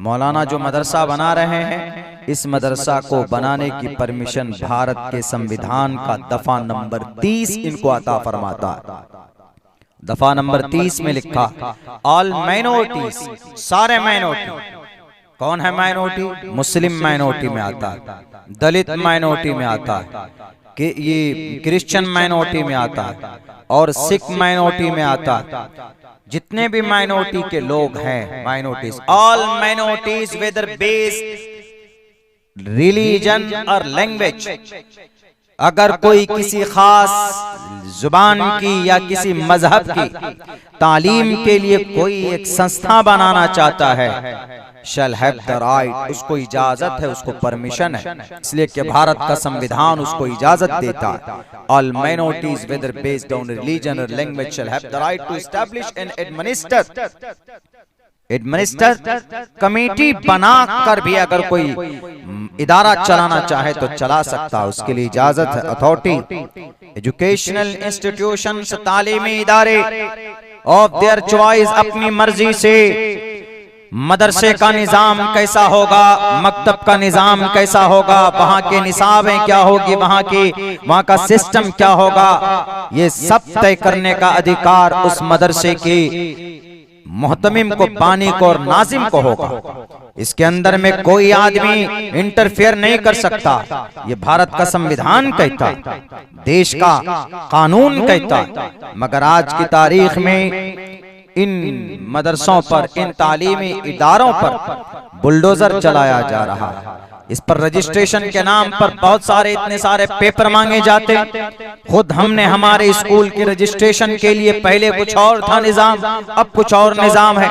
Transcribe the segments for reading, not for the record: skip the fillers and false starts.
मौलाना जो मदरसा बना रहे हैं, इस मदरसा को बनाने की परमिशन भारत के संविधान का दफा नंबर 30 इनको अता फरमाता है। दफा नंबर 30 में लिखा, ऑल माइनॉरिटीज, सारे माइनॉरिटी। कौन है माइनॉरिटी? मुस्लिम माइनॉरिटी में आता है, दलित माइनॉरिटी में आता है, कि ये क्रिश्चियन माइनॉरिटी में आता है और सिख माइनॉरिटी में आता है। जितने भी माइनॉरिटी के लोग हैं, minorities, all minorities whether based religion और लैंग्वेज, अगर कोई किसी खास जुबान की या किसी मजहब की तालीम के लिए कोई एक संस्था बनाना चाहता है, शैल हैव द राइट, उसको इजाजत है, उसको परमिशन है, इसलिए कि भारत का संविधान उसको इजाजत देता है। All minorities whether based on religion और language shall have the right to establish and administer committee बना कर भी अगर कोई इदारा चलाना चाहे तो चला सकता है, उसके लिए इजाजत है। अथॉरिटी एजुकेशनल इंस्टीट्यूशंस, तालीमी इदारे ऑफ देयर चॉइस, अपनी मर्जी से मदरसे का निजाम कैसा होगा, मकतब का निजाम कैसा होगा, वहाँ के निसाबें क्या होगी, वहाँ का सिस्टम क्या होगा, ये सब तय करने का अधिकार उस मदरसे के मुहतमिम को, बानी को और नाजिम को होगा। इसके अंदर में कोई आदमी इंटरफेयर नहीं कर सकता। ये भारत का संविधान कहता, देश का कानून कहता। मगर आज की तारीख में इन मदरसों पर, इन तालीमी इदारों पर बुलडोजर चलाया जा रहा है। इस पर रजिस्ट्रेशन के नाम पर बहुत सारे, इतने सारे पेपर मांगे जाते। खुद हमने हमारे स्कूल की रजिस्ट्रेशन के लिए पहले कुछ और था निजाम, अब कुछ और निजाम है।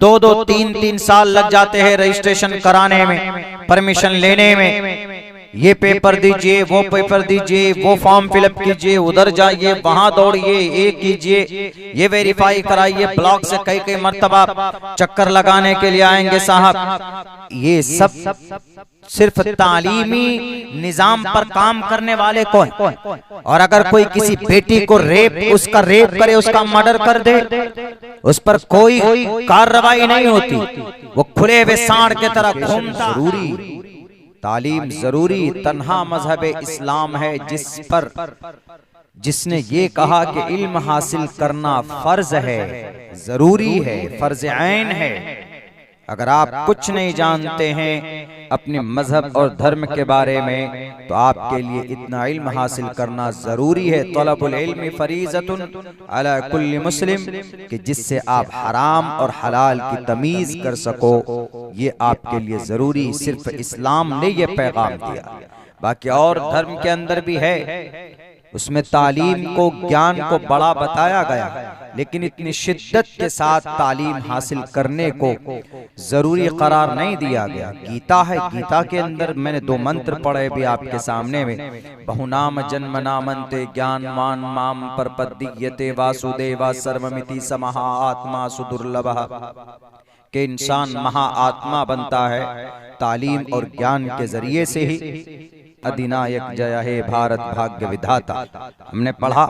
2-2, 3-3 साल लग जाते हैं रजिस्ट्रेशन कराने में, परमिशन लेने में। ये पेपर दीजिए, वो पेपर दीजिए, वो फॉर्म फिलअप कीजिए, उधर जाइए, वहां दौड़िए, ये कीजिए, ये वेरीफाई कराइए, ब्लॉक से कई मर्तबा चक्कर लगाने के लिए आएंगे साहब। ये सब सिर्फ तालीमी निजाम पर काम करने वाले कौन? और अगर कोई किसी बेटी को उसका रेप करे, उसका मर्डर कर दे, उस पर कोई कार्रवाई नहीं होती, वो खुले हुए सांड के तरह घूमता। जरूरी तालीम जरूरी तन्हा मजहब इस्लाम है जिसने ये कहा कि इल्म हासिल करना फर्ज है, जरूरी है, फर्ज ऐन है। अगर आप कुछ नहीं जानते हैं अपने मजहब और धर्म के बारे में, तो आपके लिए इतना इल्म हासिल करना जरूरी है। तलबुल इल्मी फरीज़तुन अला कुल्ली मुस्लिम, कि जिससे आप हराम और हलाल की तमीज कर सको, ये आपके लिए जरूरी। सिर्फ इस्लाम ने ये पैगाम दिया। बाकी और धर्म के अंदर भी है, उसमें तालीम को, ज्ञान को बड़ा बताया गया, लेकिन इतनी शिद्दत के साथ तालीम हासिल करने को जरूरी करार नहीं दिया गया। गीता है, गीता के अंदर मैंने 2 मंत्र पढ़े भी आपके सामने में। बहुनाम जन्म नामंते ज्ञानवान माम परपद्यते वासुदेवा सर्वमिति समहा आत्मा सुदुर्लभः, के इंसान महाआत्मा बनता है तालीम और ज्ञान के जरिए से ही। अधिनायक जय हे भारत भाग्य विधाता, हमने पढ़ा।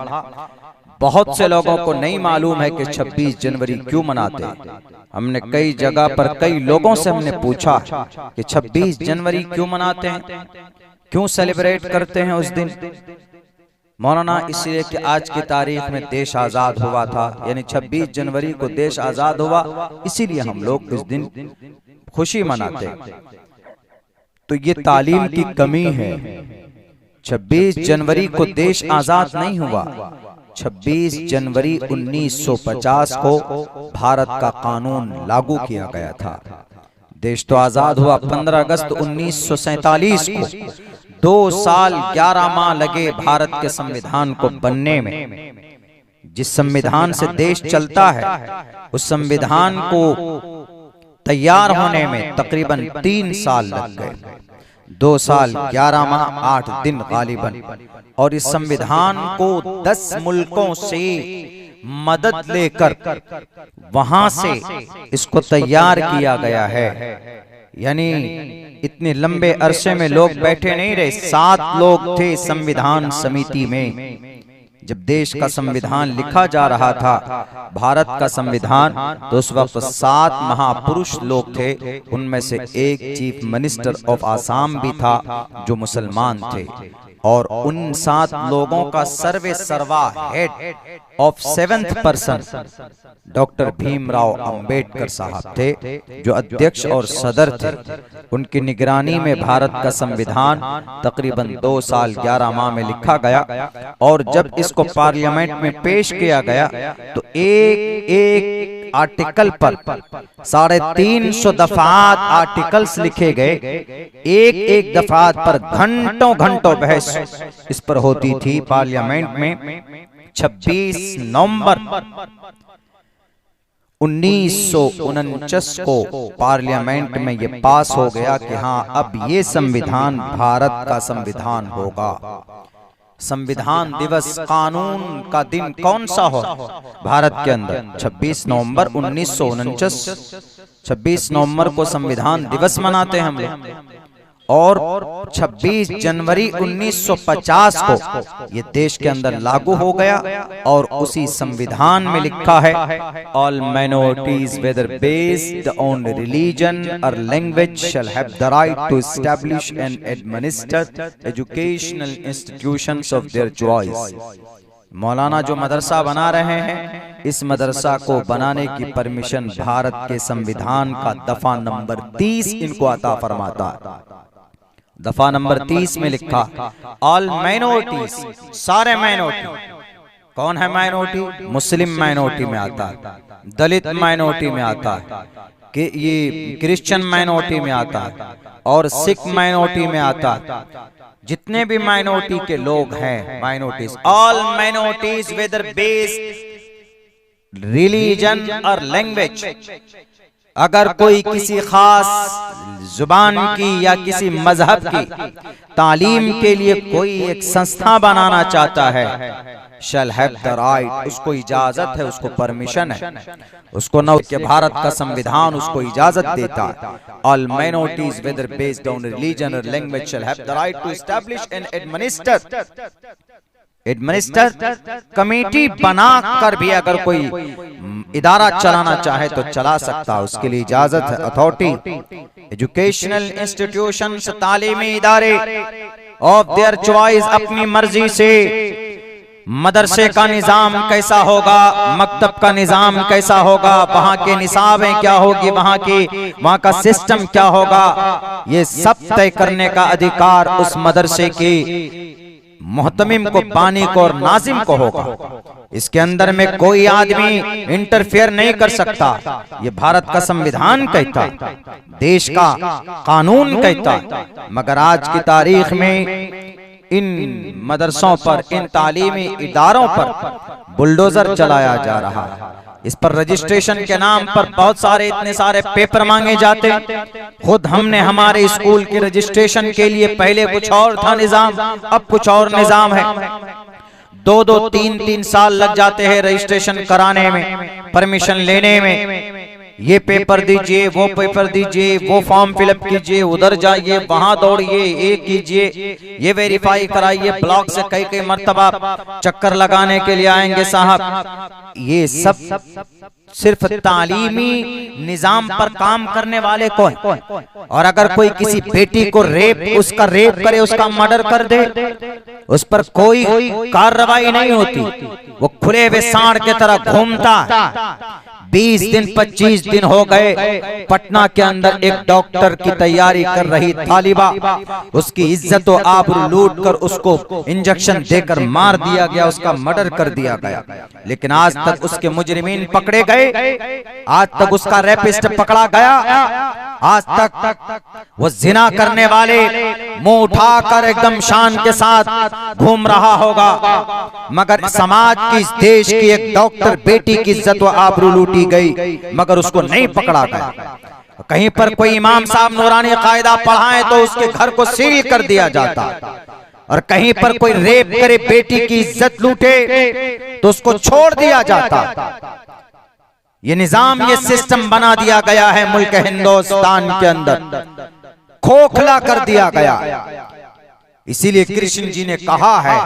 बहुत से लोगों को नहीं मालूम है कि 26 जनवरी क्यों मनाते हैं। हमने कई जगह पर कई लोगों से हमने पूछा कि 26 जनवरी क्यों मनाते हैं, क्यों सेलिब्रेट करते हैं उस दिन। मौलाना इसलिए कि आज की तारीख में देश आजाद हुआ था, यानी 26 जनवरी को देश आजाद हुआ, इसीलिए हम लोग इस दिन खुशी मनाते हैं। तो ये तालीम की कमी है। 26 जनवरी को देश आजाद नहीं हुआ। 26 जनवरी 1950 को भारत का कानून लागू किया गया था। देश तो आजाद हुआ 15 अगस्त 1947 को। 2 साल 11 माह लगे भारत के संविधान को बनने में। जिस संविधान से देश चलता है, उस संविधान को तैयार होने में तकरीबन 3 साल लग गए। 2 साल 11 माह 8 दिन गालिबन। और इस संविधान को 10 मुल्कों से मदद लेकर वहां से इसको तैयार किया गया है। यानी इतने लंबे अरसे में लोग बैठे नहीं रहे। 7 लोग थे संविधान समिति में जब देश का संविधान लिखा जा रहा था, भारत का संविधान, तो उस वक्त 7 महापुरुष लोग थे। उनमें से एक चीफ मिनिस्टर ऑफ आसाम भी था जो मुसलमान थे, और उन 7 लोगों का सर्वे सर्वा head of 7th person doctor Bhimrao Ambedkar साहब थे, जो अध्यक्ष और सदर थे। उनकी निगरानी में भारत का संविधान तकरीबन 2 साल 11 माह में लिखा गया, और जब इसको पार्लियामेंट में पेश किया गया तो एक एक आर्टिकल पर 350 दफात आर्टिकल्स लिखे गए। एक एक दफात पर घंटों घंटों बहस इस पर होती थी पार्लियामेंट में। 26 नवंबर 1949 को पार्लियामेंट में ये पास हो गया कि हाँ, अब ये संविधान भारत का संविधान होगा। संविधान दिवस, कानून का दिन कौन सा हो भारत के अंदर? 26 नवंबर 1949। 26 नवंबर को संविधान दिवस मनाते हैं हम लोग, और 26 जनवरी 1950 को ये देश के अंदर लागू हो गया। और उसी संविधान में लिखा है, all minorities whether based on religion और language shall have the right to establish and administer educational institutions of their choice. मौलाना जो मदरसा बना रहे हैं, इस मदरसा को बनाने की परमिशन भारत के संविधान का दफा नंबर 30 इनको अता फरमाता है। दफा नंबर 30 में लिखा, ऑल माइनॉरिटीज, सारे माइनॉरिटी। कौन है माइनॉरिटी? मुस्लिम माइनॉरिटी में आता है, दलित माइनॉरिटी में आता है, कि ये क्रिश्चियन माइनॉरिटी में आता है, और सिख माइनॉरिटी में आता है। जितने भी माइनॉरिटी के लोग हैं, minorities, all minorities whether based religion और लैंग्वेज। अगर कोई किसी खास जुबान की या किसी मजहब की तालीम के लिए कोई एक संस्था बनाना चाहता है, शैल हैव द राइट, उसको इजाजत है, उसको परमिशन है, उसको न कि भारत का संविधान उसको इजाजत देता है। All minorities whether based on religion और language shall have the right to establish and administer committee बना कर भी अगर कोई इदारा चलाना चाहे तो चला सकता है, उसके लिए इजाजत है, अथॉरिटी। एजुकेशनल इंस्टीट्यूशन, तालीमी इदारे ऑफ देयर चॉइस, अपनी मर्जी से। मदरसे का निजाम कैसा होगा, मकतब का निजाम कैसा होगा, वहाँ के निसाबें क्या होगी, वहाँ का सिस्टम क्या होगा, ये सब तय करने का अधिकार उस मदरसे की मोहतमिम को, बानी को और नाजिम को होगा। इसके अंदर में कोई आदमी इंटरफेयर नहीं कर सकता। ये भारत का संविधान कहता, देश का कानून कहता। मगर आज की तारीख में इन मदरसों पर, इन तालीमी इदारों पर बुलडोजर चलाया जा रहा है। इस पर रजिस्ट्रेशन के नाम पर बहुत सारे, इतने सारे पेपर मांगे जाते। खुद हमने हमारे स्कूल के रजिस्ट्रेशन के लिए पहले कुछ और था निजाम, अब कुछ और निजाम है। 2-2, 3-3 साल लग जाते हैं रजिस्ट्रेशन कराने में, परमिशन लेने में। ये पेपर दीजिए, वो पेपर दीजिए, वो फॉर्म फिलअप कीजिए, उधर जाइए, वहां दौड़िए, ये कीजिए, ये वेरीफाई कराइए। ब्लॉक से कई मर्तबा चक्कर लगाने के लिए आएंगे साहब। ये सब सिर्फ तालीमी निजाम पर काम करने वाले को है। और अगर कोई किसी बेटी को उसका रेप करे, उसका मर्डर कर दे, उस पर कोई कार्रवाई नहीं होती, वो खुले हुए सांड के तरह घूमता है। 20 दिन 25 दिन हो गए, पटना के अंदर एक डॉक्टर की तैयारी कर रही तालिबा, उसकी इज्जत और आबरू लूट कर उसको इंजेक्शन देकर मार दिया गया, उसका मर्डर कर दिया गया। लेकिन आज तक उसके मुजरिमीन पकड़े गए, आज तक उसका रेपिस्ट पकड़ा गया, आज तक वो जिना करने वाले मुंह उठाकर एकदम शान के साथ घूम रहा होगा। मगर समाज की, इस देश की एक डॉक्टर बेटी की इज्जत व आबरू लूटी गई, मगर उसको नहीं पकड़ा गया। कहीं पर कोई इमाम साहब नूरानी कायदा पढ़ाए तो उसके घर को सील कर दिया जाता, और कहीं पर कोई रेप करे, बेटी की इज्जत लूटे तो उसको छोड़ दिया जाता। ये निजाम, ये सिस्टम बना दिया गया है मुल्क हिंदुस्तान के अंदर, खोखला कर दिया गया। इसीलिए कृष्ण जी ने कहा है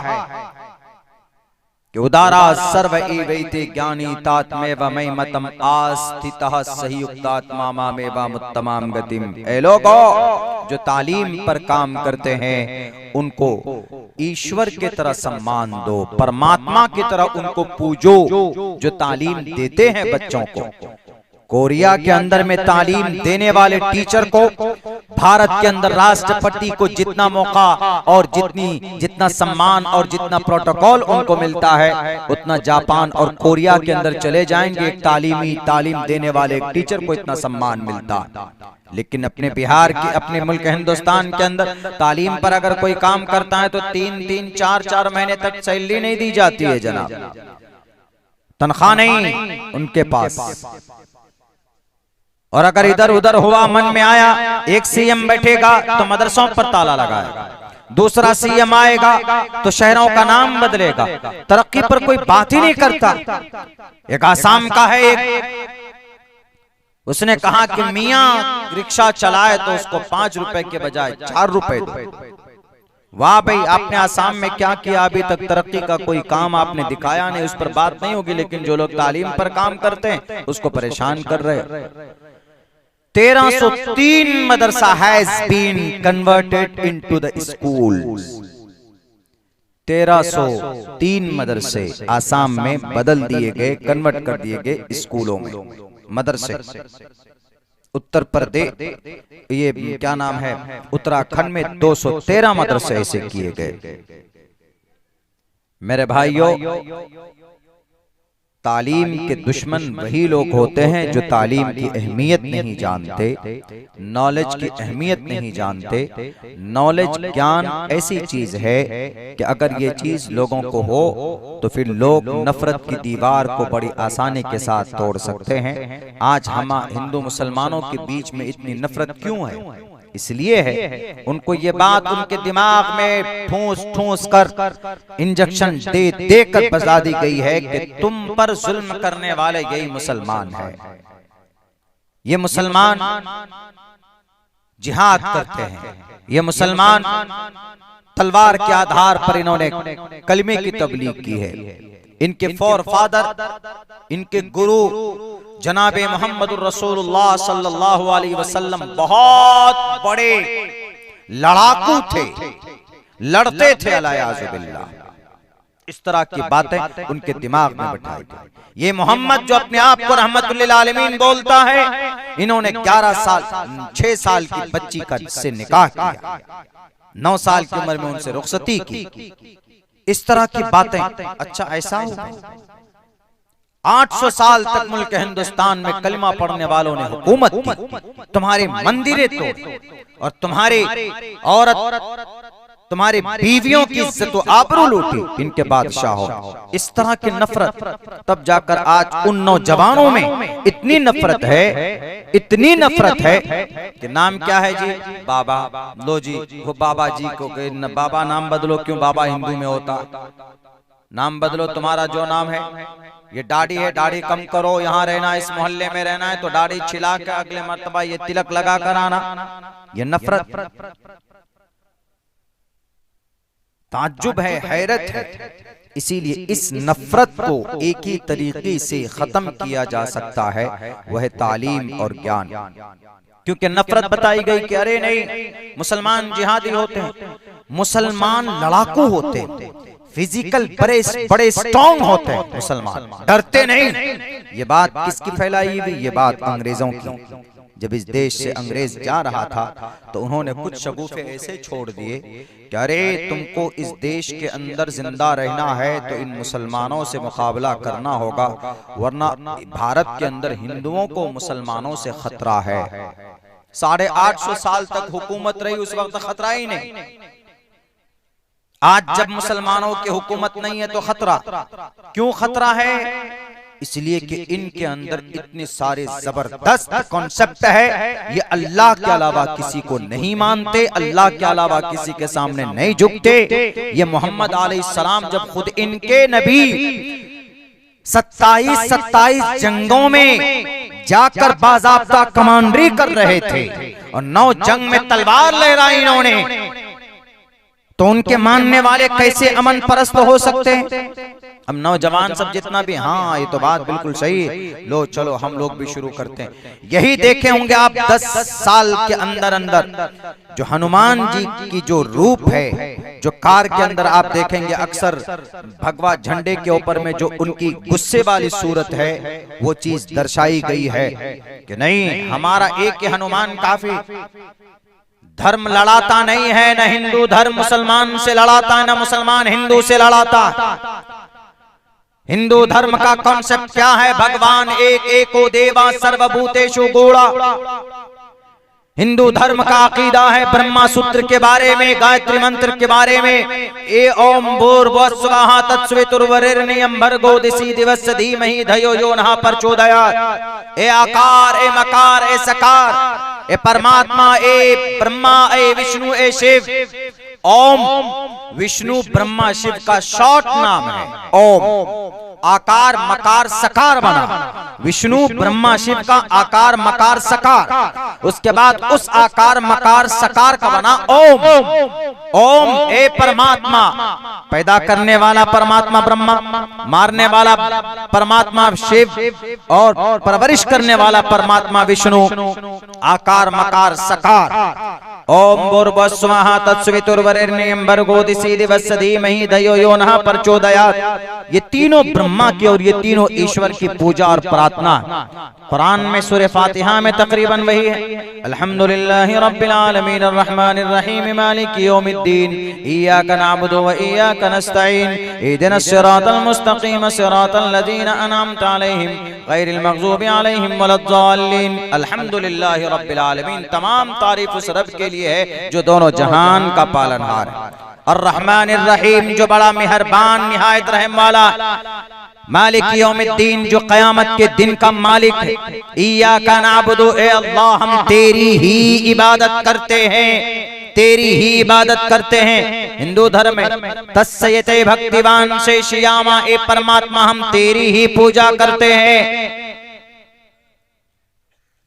कि उदारा सर्व एवैते ज्ञानी तात्मेव मयि मतम आस्थितः सहियुक्तात्मा मामेवा मुत्तमाम गतिम। ए लोगो, जो तालीम पर काम करते हैं उनको ईश्वर की तरह सम्मान दो, परमात्मा की तरह उनको पूजो। जो तालीम देते हैं बच्चों को, कोरिया के अंदर में तालीम देने वाले टीचर को भारत के अंदर राष्ट्रपति को जितना मौका और जितना सम्मान और जितना प्रोटोकॉल उनको मिलता है, उतना जापान और कोरिया के अंदर चले जाएंगे, एक तालीम देने वाले एक टीचर को इतना सम्मान मिलता है। लेकिन अपने बिहार की, अपने मुल्क हिंदुस्तान के अंदर तालीम पर अगर कोई काम करता है तो 3-3, 4-4 महीने तक सैलरी नहीं दी जाती है जनाब, तनख्वाह नहीं उनके पास। और अगर इधर उधर हुआ, मन में आया, एक सीएम बैठेगा तो मदरसों पर ताला लगाएगा, दूसरा सीएम आएगा तो शहरों का नाम बदलेगा, तरक्की पर कोई बात ही नहीं करता। एक आसाम का है, एक उसने कहा कि मियां रिक्शा चलाए तो उसको 5 रुपए के बजाय 4 रुपए दो। वाह भाई, आपने आसाम में क्या किया? अभी तक तरक्की का कोई काम आपने दिखाया नहीं, उस पर बात नहीं होगी। लेकिन जो लोग तालीम पर काम करते हैं उसको परेशान कर रहे। 1303 मदरसा has been converted into the school. 1303 मदरसे आसाम में बदल दिए गए, कन्वर्ट कर दिए गए स्कूलों में, मदरसे। उत्तर प्रदेश, ये क्या नाम है, उत्तराखंड में 213 मदरसे ऐसे किए गए। मेरे भाइयों, तालीम के दुश्मन वही लोग होते हैं जो तालीम की अहमियत नहीं जानते, नॉलेज की अहमियत नहीं जानते। नॉलेज, ज्ञान ऐसी चीज है कि अगर ये चीज लोगों को हो तो फिर लोग नफरत की दीवार को बड़ी आसानी के साथ तोड़ सकते हैं। आज हम हिंदू मुसलमानों के बीच में इतनी नफरत क्यों है? इसलिए है उनको ये बात उनके दिमाग में ठूस ठूस कर, इंजेक्शन दे दे कर बता दी गई है कि तुम पर जुल्म करने वाले यही मुसलमान है। ये मुसलमान जिहाद करते हैं, ये मुसलमान तलवार के आधार पर इन्होंने कलमे की तबलीग की है। इनके फोर फादर, इनके गुरु जनाबे मोहम्मदुर रसूलुल्लाह सल्लल्लाहु अलैहि वसल्लम बहुत बड़े लड़ाकू थे, लड़ते थे अलायाज़ुबिल्लाह। इस तरह की बातें उनके दिमाग में बैठाई गई। ये मोहम्मद जो अपने आप को रहमतुल्लिल आलमीन बोलता है, इन्होंने 6 साल की बच्ची का से निकाह किया, 9 साल की उम्र में उनसे रुखसती की। इस तरह की बातें। अच्छा, ऐसा हो 800 साल तक मुल्क हिंदुस्तान में कलमा पढ़ने वालों ने हुकूमत की, तुम्हारे मंदिरें तोड़ और तुम्हारे औरत, तुम्हारे बीवियों की इज्जत व आबरू लूटी इनके बादशाहों। इस तरह की नफरत, तब जाकर आज उन नौजवानों में इतनी नफरत है, इतनी नफरत है कि नाम क्या है जी? बाबा। लो जी, वो बाबा जी को बाबा नाम बदलो। क्यों? बाबा हिंदू में होता। नाम बदलो, तुम्हारा जो नाम है। ये दाढ़ी है, दाढ़ी कम करो। यहाँ रहना, इस मोहल्ले में रहना है तो दाढ़ी छिला के अगले मर्तबा ये तिलक लगा कर आना। ये नफरत, ताज्जुब है, हैरत है। इसीलिए इस नफरत को एक ही तरीके से खत्म किया जा सकता है, वह तालीम और ज्ञान। क्योंकि नफरत बताई गई कि अरे नहीं, मुसलमान जिहादी होते हैं, मुसलमान लड़ाकू होते हैं, फिजिकल बड़े स्ट्रॉन्ग होते हैं, मुसलमान डरते नहीं। ये बात किसकी फैलाई हुई? ये बात अंग्रेजों की। जब इस देश से अंग्रेज जा रहा था तो उन्होंने कुछ शगुफे ऐसे छोड़ दिए कि अरे तुमको इस देश के अंदर जिंदा रहना है तो इन मुसलमानों से मुकाबला करना होगा, वरना भारत के अंदर हिंदुओं को मुसलमानों से खतरा है। 850 साल तक हुकूमत रही, उस वक्त खतरा ही नहीं। आज जब मुसलमानों की हुकूमत नहीं है तो खतरा। क्यों खतरा है? इसलिए कि इनके अंदर इतने सारे जबरदस्त कॉन्सेप्ट है। ये अल्लाह के अलावा किसी को नहीं मानते, अल्लाह के अलावा किसी के सामने नहीं झुकते। ये मोहम्मद अलैहिस्सलाम जब खुद इनके नबी 27 जंगों में जाकर बाज़ाब्ता कमांडरी कर रहे थे और 9 जंग में तलवार लहराई इन्होंने, तो उनके मानने वाले कैसे अमन परस्त हो सकते हैं? अब नौजवान सब जितना भी, हाँ ये तो बात बिल्कुल सही है, लो चलो हम लोग भी शुरू करते हैं। यही देखे होंगे आप 10 साल के अंदर अंदर जो हनुमान जी की जो रूप है, जो कार के अंदर आप देखेंगे अक्सर भगवा झंडे के ऊपर में जो उनकी गुस्से वाली सूरत है, वो चीज दर्शाई गई है कि नहीं, हमारा एक ही हनुमान काफी, धर्म लड़ाता नहीं है, न हिंदू धर्म मुसलमान से लड़ाता, न मुसलमान हिंदू से लड़ाता। हिंदू धर्म का कॉन्सेप्ट क्या है? भगवान एक, एको देवा सर्वभूतेषु गूढ़ा। हिंदू धर्म का अकीदा है ब्रह्मा सूत्र के बारे में, गायत्री मंत्र के बारे में, ए ओम भूर्भुवस्सुवः तत्सवितुर्वरेण्यं भर्गो दिशि दिवस्य धीमहि धियो यो नः प्रचोदयात्। ए आकार, ए मकार, ए सकार, ए परमात्मा, ए ब्रह्मा, ए विष्णु, ए शिव। ओम विष्णु ब्रह्मा शिव का शॉर्ट नाम है ओम। आकार मकार सकार बना, विष्णु ब्रह्मा शिव का आकार मकार सकार, उसके बाद उस आकार मकार सकार का बना ओम। ओम ए परमात्मा, पैदा करने वाला परमात्मा ब्रह्मा, मारने वाला परमात्मा शिव, और परवरिश करने वाला परमात्मा विष्णु। आकार मकार सकार। ओम भूर्भुवस्सुवः तत्सवितुर्वरेण्यं भर्गो दिशि दिवस्य धीमहि धियो यो नः प्रचोदयात्। ये तीनों ब्रह्मा की और ये तीनों ईश्वर की पूजा और प्रार्थना कुरान में सूरह फातिहा में तकरीबन वही है। अल्हम्दुलिल्लाहि रब्बिल आलमीन अर्रहमानिर रहीम मालिकि यौमिद्दीन इय्याका नअबुदु व इय्याका नस्तईन इहदिनस सिरातल मुस्तकीम सिरातल लज़ीना अनअमता अलैहिम गैरिल मग़ज़ूबि अलैहिम वलद्दाल्लीन। अल्हम्दुलिल्लाहि रब्बिल आलमीन, तमाम तारीफ उस रब के लिए है जो दोनों जहान का पालनहार है। अर्रहमानिर रहीम, जो बड़ा मेहरबान निहायत रहम वाला, मालिक यौमिद्दीन, जो कयामत के दिन का मालिक है। इय्याका नअबुदु, ए अल्लाह हम तेरी ही इबादत करते हैं, तेरी ही इबादत करते हैं। हिंदू धर्म में तस्सयते भक्तिवान से शियामा, ए परमात्मा हम तेरी ही पूजा करते हैं।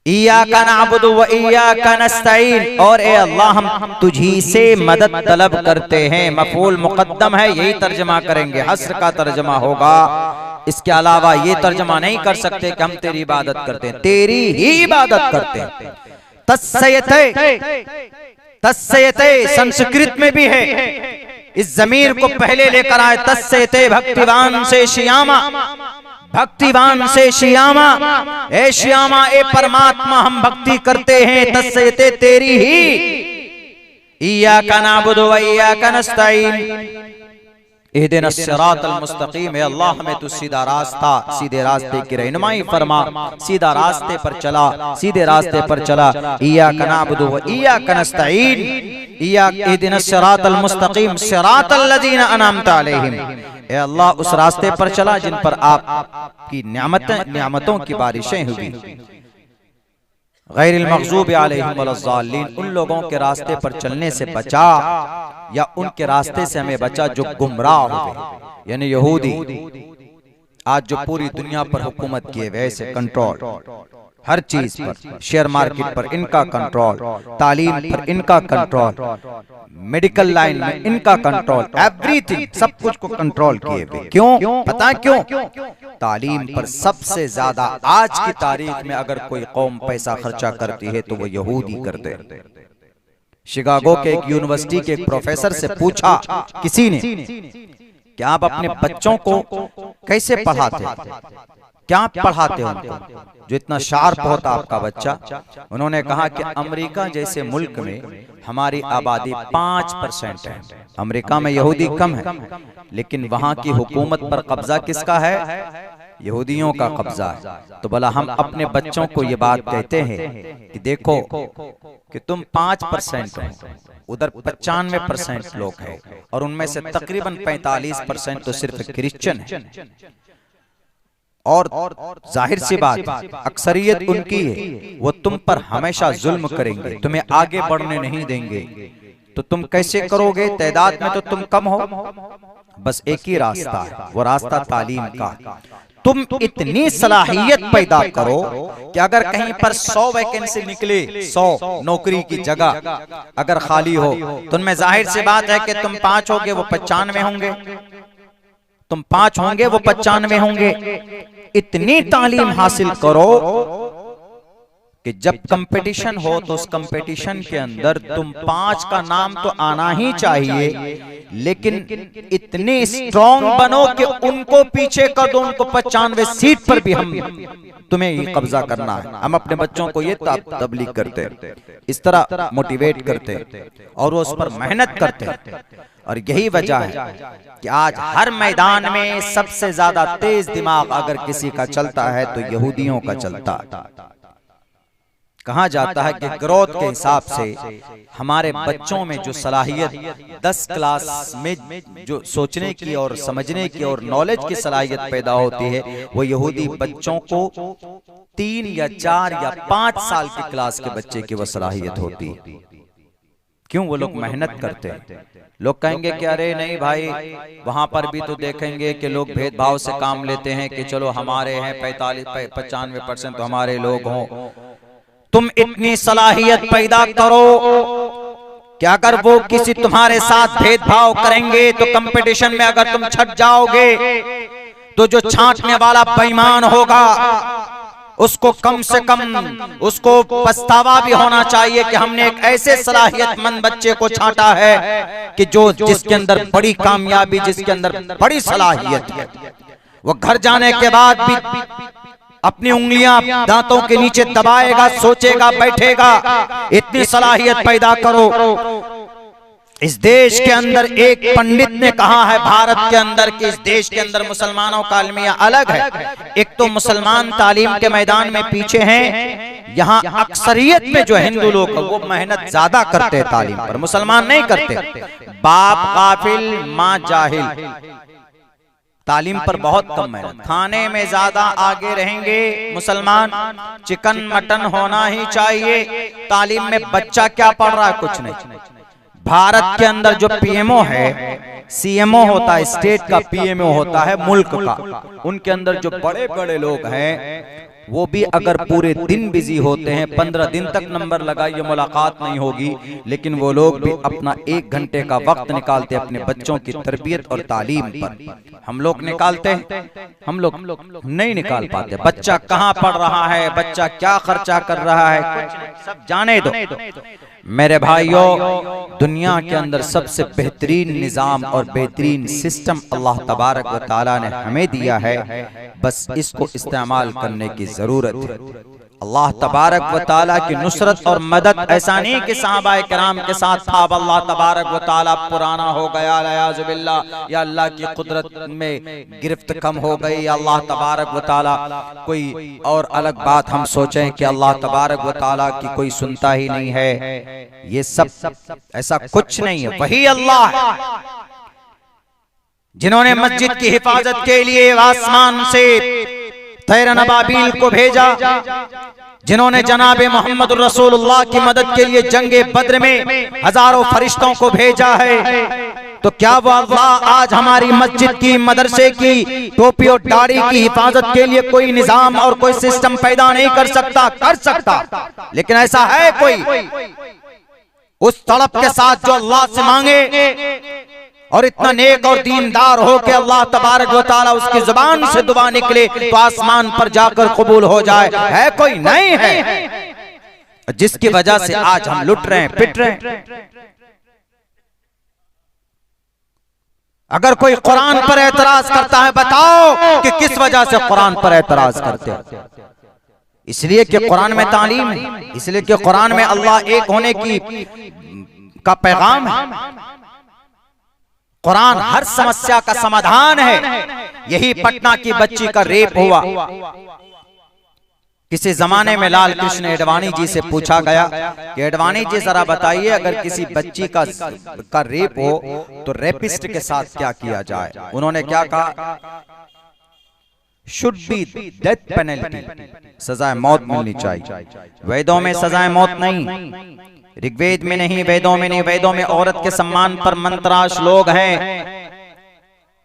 इय्याका नअबुदु व इय्याका नस्तईन, और ए अल्लाह हम तुझी से मदद तलब करते हैं। मफूल मुकद्दम है, यही तर्जमा करेंगे, हस्र का तर्जमा होगा। इसके अलावा ये तर्जमा नहीं कर सकते कि हम तेरी इबादत करते हैं, तेरी ही इबादत करते हैं। तस्सयते, तस्सयते संस्कृत में भी है, इस जमीर को पहले लेकर आए। तस्सयते भक्तिवान से शियामा, भक्तिवान से शियामा, ए शियामा ए परमात्मा हम भक्ति करते हैं। तस्सयते तेरी ही। इय्याका नअबुदु व इय्याका नस्तईन इहदिनस सिरातल मुस्तकीम, ए अल्लाह हमें तू सीधा रास्ता, सीधे रास्ते की रहनुमाई फरमा, सीधा रास्ते पर चला, सीधे रास्ते पर चला। इय्याका नअबुदु व इय्याका नस्तईन इहदिनस सिरातल मुस्तकीम सिरातल लज़ीना अनअमता अलैहिम, ए अल्लाह उस रास्ते पर चला जिन पर आपकी नियामतों की बारिशें हुई। गैरिल मग़ज़ूबि अलैहिम वलद्दाल्लीन, उन लोगों के रास्ते पर चलने से बचा, या उनके रास्ते से हमें बचा जो गुमराह हुए, यानी यहूदी। आज जो पूरी दुनिया पर हुकूमत किए वैसे कंट्रोल, हर चीज पर, शेयर मार्केट पर इनका कंट्रोल, तालीम पर इनका कंट्रोल, मेडिकल लाइन में इनका कंट्रोल, एवरीथिंग, सब कुछ को कंट्रोल किए हुए। क्यों? पता क्यों? तालीम पर सबसे ज्यादा आज की तारीख में अगर कोई कौम पैसा खर्चा करती है तो वो यहूदी करते हैं। शिकागो के एक यूनिवर्सिटी के एक प्रोफेसर से पूछा किसी ने कि आप अपने बच्चों को कैसे पढ़ाते, क्या पढ़ाते हो जो इतना शार्प होता आपका बच्चा? उन्होंने कहा कि अमेरिका जैसे मुल्क में हमारी आबादी 5% है। अमेरिका में यहूदी कम है, लेकिन वहां की हुकूमत पर कब्जा किसका है? यहूदियों का कब्जा है। तो भला हम अपने बच्चों को ये बात कहते हैं कि देखो कि तुम 5% हो, उधर 95% लोग हैं, और उनमें से तकरीबन 45% तो सिर्फ क्रिश्चियन है। और जाहिर सी बात, अक्सरियत उनकी है, वो तुम पर हमेशा जुल्म करेंगे, तुम्हें आगे बढ़ने नहीं देंगे। तो तुम कैसे करोगे? तादाद में तो तुम कम हो, बस एक ही रास्ता है, वो रास्ता तालीम का। तुम इतनी सलाहियत पैदा करो कि अगर कहीं पर 100 वैकेंसी निकले, 100 नौकरी की जगह अगर खाली हो, तो उनमें जाहिर सी बात है कि तुम 5 होगे वो 95 होंगे, तुम 5 होंगे वो 95 होंगे। इतनी तालीम हासिल करो कि जब कंपटीशन हो तो उस कंपटीशन के अंदर तुम 5 का नाम तो आना ही चाहिए, लेकिन इतने स्ट्रॉन्ग बनो कि उनको पीछे कर दो, उनको 95 सीट पर भी हम तुम्हें ही कब्जा करना है। हम अपने बच्चों को ये तबलीग करते, इस तरह मोटिवेट करते और वो उस पर मेहनत करते। और यही वजह है कि आज हर मैदान में सबसे ज्यादा तेज दिमाग अगर किसी का चलता है तो यहूदियों का चलता है। कहा जाता है कि ग्रोथ के हिसाब से हमारे बच्चों में जो सलाहियत 10 क्लास में जो सोचने की और समझने की और नॉलेज की सलाहियत पैदा होती है, वो यहूदी बच्चों को 3 या 4 या 5 साल की क्लास के बच्चे की वो सलाहियत होती है। क्यों? वो लोग मेहनत करते हैं। लोग कहेंगे कि अरे नहीं भाई, वहां पर भी तो देखेंगे कि लोग भेदभाव से काम लेते हैं कि चलो हमारे हैं 95% तो हमारे लोग हों। तुम इतनी सलाहियत पैदा करो कि अगर वो किसी तुम्हारे साथ भेदभाव करेंगे तो कंपटीशन में अगर तुम छट जाओगे तो जो छांटने वाला बेईमान होगा उसको कम से कम उसको पछतावा भी होना चाहिए कि हमने एक ऐसे सलाहियतमंद बच्चे को छांटा है कि जो जिसके अंदर बड़ी कामयाबी, जिसके अंदर बड़ी सलाहियत है। वो घर जाने के बाद भी अपनी उंगलियां दांतों के नीचे दबाएगा, सोचेगा, बैठेगा। इतनी सलाहियत पैदा करो। इस देश के अंदर एक पंडित ने कहा है, भारत के अंदर कि इस देश के अंदर मुसलमानों का अलमिया अलग है। एक तो मुसलमान तालीम के मैदान में पीछे हैं, यहाँ अक्सरियत में जो हिंदू लोग वो मेहनत ज्यादा करते हैं तालीम पर, मुसलमान नहीं करते। बाप गाफिल, माँ जाहिल, तालीम पर बहुत कम मेहनत। खाने में ज्यादा आगे रहेंगे मुसलमान, चिकन मटन होना ही चाहिए। तालीम में बच्चा क्या पढ़ रहा है? कुछ नहीं। भारत के अंदर जो पीएमओ है, सीएमओ होता है स्टेट का, पीएमओ होता है मुल्क का। उनके अंदर जो बड़े बड़े लोग हैं वो भी अगर पूरे दिन बिजी होते हैं, 15 दिन तक नंबर लगाइए मुलाकात नहीं होगी, लेकिन वो लोग भी अपना 1 घंटे का वक्त निकालते अपने बच्चों की तरबियत और तालीम पर। हम लोग निकालते हैं? हम लोग नहीं निकाल पाते। बच्चा कहाँ पढ़ रहा है, बच्चा क्या खर्चा कर रहा है, कुछ सब जाने दो। मेरे भाइयों, दुनिया के अंदर सबसे बेहतरीन निजाम और बेहतरीन सिस्टम अल्लाह तबारक व तआला ने हमें दिया है, बस इसको इस्तेमाल करने की जरूरत है। अल्लाह तबारक व तआला की नुसरत और मदद ऐसा नहीं कि सहाबाए किराम के साथ था, अल्लाह तबारक व तआला पुराना हो गया अलियाज़ु बिल्लाह, या अल्लाह की कुदरत में गिरफ्त कम हो गई, या अल्लाह तबारक व तआला कोई और अलग बात हम सोचें कि अल्लाह तबारक व तआला की कोई सुनता ही नहीं है। ये सब ऐसा कुछ नहीं है। वही अल्लाह है जिन्होंने मस्जिद की हिफाजत के लिए आसमान से तैर नबाबील को भेजा, जिन्होंने जनाबे मोहम्मद रसूलुल्लाह की मदद के लिए जंगे बद्र में हजारों फरिश्तों को भेजा है। तो क्या वो अल्लाह आज हमारी मस्जिद की, मदरसे की, टोपी और दाढ़ी की हिफाजत के लिए कोई निजाम और कोई सिस्टम पैदा नहीं कर सकता? कर सकता, लेकिन ऐसा है कोई उस तड़प के साथ जो अल्लाह से मांगे और इतना नेक और दीनदार हो के अल्लाह तबारक व तआला उसकी जुबान से दुआ निकले तो आसमान पर जाकर कबूल हो जाए? है कोई? नहीं है। जिसकी वजह से आज हम लुट रहे हैं, पिट रहे हैं। अगर कोई कुरान पर एतराज करता है, बताओ कि किस वजह से कुरान पर एतराज करते हैं? इसलिए कि कुरान में तालीम है, इसलिए कि कुरान में अल्लाह एक होने की का पैगाम है। कुरान हर समस्या का समाधान है। यही पटना की बच्ची का रेप हुआ। किसी जमाने में लाल कृष्ण एडवाणी जी से पूछा गया कि एडवाणी जी जरा बताइए, अगर किसी बच्ची का रेप हो तो रेपिस्ट के साथ क्या किया जाए? उन्होंने क्या कहा? शुड बी डेथ पेनल्टी, सजाए मौत मिलनी चाहिए। वेदों में सजाए मौत नहीं, ऋग्वेद में नहीं, वेदों में नहीं। वेदों में औरत के सम्मान पर मंत्राश लोग हैं।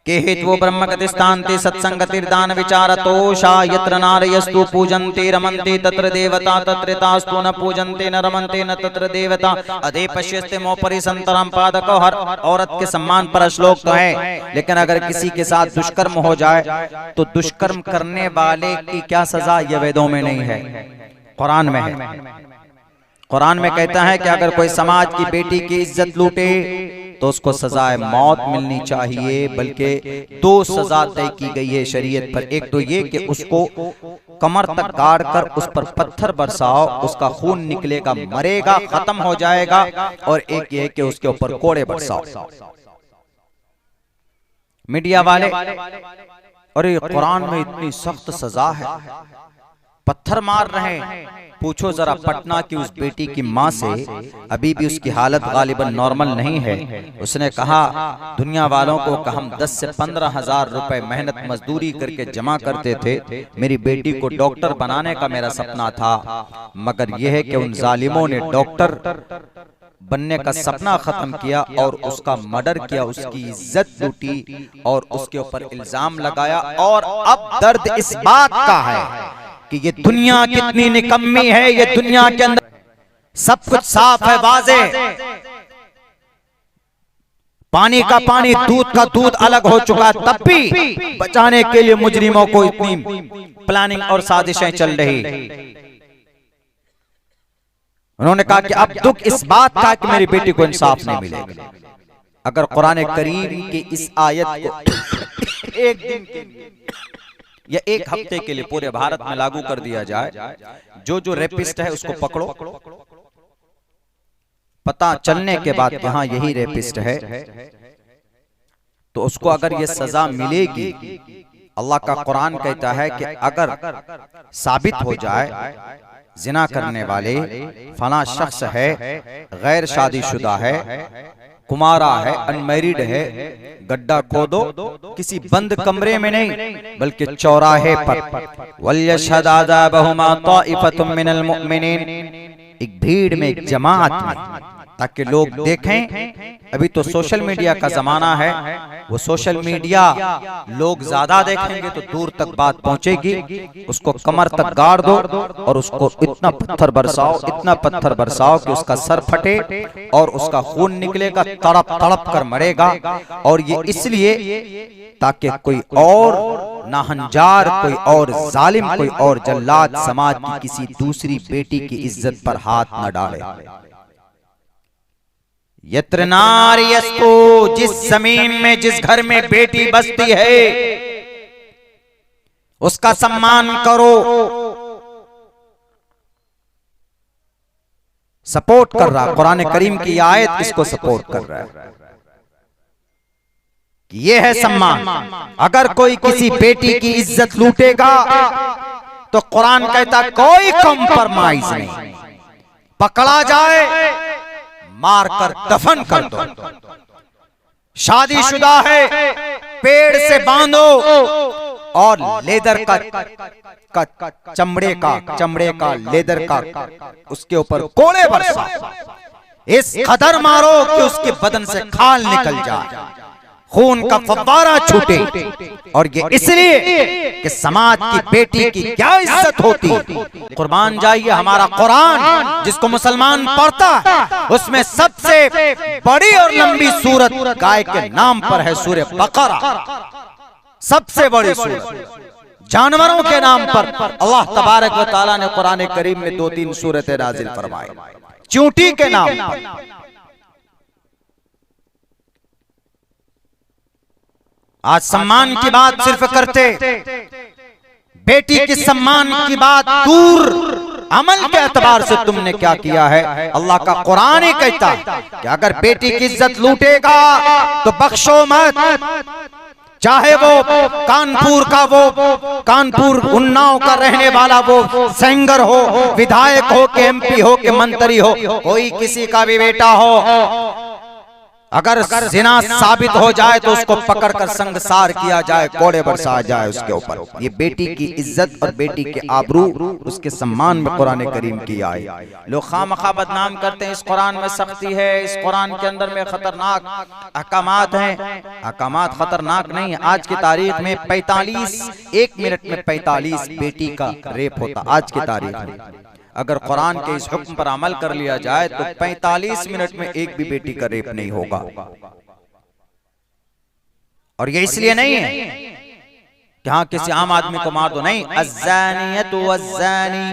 के हेतु ब्रह्मगतिस्तान्ति सत्संगतिर्दान विचारतोषा यत्र नारयस्तु पूजन्ते रमन्ते तत्र देवता तत्रेतास्तु न पूजन्ते न रमन्ते न तत्र देवता अधे पश्यस्ते मोपरि संतरम पादको। हर औरत के सम्मान पर श्लोक तो है, लेकिन अगर किसी के साथ दुष्कर्म हो जाए तो दुष्कर्म करने वाले की क्या सजा, यह वेदों में नहीं है, कुरान में है। कुरान में कहता है कि अगर कोई समाज की बेटी की इज्जत लूटे तो उसको सजाए मौत मिलनी चाहिए, बल्कि 2 सजा तय की गई है शरीयत पर। एक तो ये कि उसको कमर तक गाड़ कर उस पर पत्थर बरसाओ, उसका खून निकलेगा, मरेगा, खत्म हो जाएगा, और एक ये कि उसके ऊपर कोड़े बरसाओ। मीडिया वाले, अरे कुरान में इतनी सख्त सजा है, पत्थर मार रहे हैं। पूछो जरा पटना की उस बेटी की माँ से, अभी भी उसकी हालत गालिबन नॉर्मल नहीं है। उसने कहा दुनिया वालों को कि हम 10 से 15 हजार रुपए मेहनत मजदूरी करके जमा करते थे, मेरी बेटी को डॉक्टर बनाने का मेरा सपना था, मगर यह है कि उन जालिमों ने डॉक्टर बनने का सपना खत्म किया और उसका मर्डर किया, उसकी इज्जत लूटी और उसके ऊपर इल्जाम लगाया। और अब दर्द इस बात का है कि ये दुनिया कितनी निकम्मी है, ये दुनिया के अंदर सब कुछ साफ है, वाज़े, पानी का पानी, दूध का दूध अलग हो चुका, तब भी बचाने के लिए मुजरिमों को इतनी प्लानिंग और साजिशें चल रही। उन्होंने कहा कि अब दुख इस बात का कि मेरी बेटी को इंसाफ नहीं मिलेगा। अगर कुरान करीम की इस आयत को एक दिन के लिए या एक हफ्ते के लिए पूरे भारत में लागू कर दिया जाए, जो रेपिस्ट है उसको पकड़ो, पता चलने के बाद कि हाँ यही रेपिस्ट है, तो उसको अगर ये सजा मिलेगी। अल्लाह का कुरान कहता है कि अगर साबित हो जाए जिना करने वाले फला शख्स है, गैर शादीशुदा है, कुमारा है, अनमैरिड है, गड्ढा खोदो, किसी बंद कमरे में नहीं बल्कि चौराहे पर, वल्यशहद अज़ाबहुमा ताइफतुम मिनल मुमिनीन, एक भीड़ में, एक जमात में, ताकि लोग देखें। अभी तो सोशल मीडिया का जमाना है, वो सोशल मीडिया लोग ज्यादा देखेंगे तो दूर तक बात पहुंचेगी। उसको कमर तक गाड़ दो और उसको इतना पत्थर बरसाओ, इतना पत्थर बरसाओ कि उसका सर फटे और उसका खून निकलेगा, तड़प तड़प कर मरेगा। और ये इसलिए ताकि कोई और नाहंजार, कोई और जालिम, कोई और जल्लाद समाज की किसी दूसरी बेटी की इज्जत पर हाथ न डाले। यत्र नार्यस्तु, जिस जमीन में, जिस घर में बेटी बसती है उसका सम्मान करो। सपोर्ट कर रहा कुरान करीम की आयत, इसको सपोर्ट कर रहा है कि ये है सम्मान। अगर कोई किसी बेटी की इज्जत लूटेगा तो कुरान कहता कोई कॉम्प्रोमाइज नहीं, पकड़ा जाए मारकर दफन कर दो। शादीशुदा है, पेड़ से बांधो और लेदर का चमड़े का लेदर का उसके ऊपर कोड़े बरसा, इस कदर मारो कि उसके बदन से खाल निकल जाए, खून का फव्वारा छूटे। और ये इसलिए कि समाज की बेटी की क्या इज्जत होती। कुर्बान जाइए, हमारा कुरान जिसको मुसलमान पढ़ता है उसमें सबसे बड़ी और लंबी सूरत गाय के नाम पर है, सूरह बकरा, सबसे बड़ी सूरत। जानवरों के नाम पर अल्लाह तबारक व तआला ने कुरान करीम में 2-3 सूरतें नाजिल फरमाई, चूंटी के नाम पर। आज सम्मान की बात सिर्फ करते, बेटी की सम्मान की बात दूर। अमल के एतबार से तुमने क्या किया है? अल्लाह का कुरान ही कहता है कि अगर बेटी की इज्जत लूटेगा तो बख्शो मत, चाहे वो कानपुर उन्नाव का रहने वाला वो सिंगर हो, विधायक हो, के MP हो, के मंत्री हो, कोई किसी का भी बेटा हो, अगर जिना साबित हो जाए तो उसको पकड़कर संगसार किया जाए, कोड़े बरसाया जाए उसके ऊपर। ये बेटी की इज्जत और बेटी के आबरू, उसके सम्मान में कुरान करीम की आए। लोग खामखा बदनाम करते हैं, इस कुरान में सख्ती है, इस कुरान के अंदर में खतरनाक अहकामात हैं। अहकामात खतरनाक नहीं है। आज की तारीख में 45 1 मिनट में 45 बेटी का रेप होता। आज की तारीख में अगर कुरान के इस हुक्म पर अमल कर लिया जाए तो 45 मिनट में एक भी बेटी का रेप नहीं होगा। और ये इसलिए नहीं है कि हाँ किसी आम आदमी को मार दो, नहीं। अज़्ज़ानियतु वज़्ज़ानी,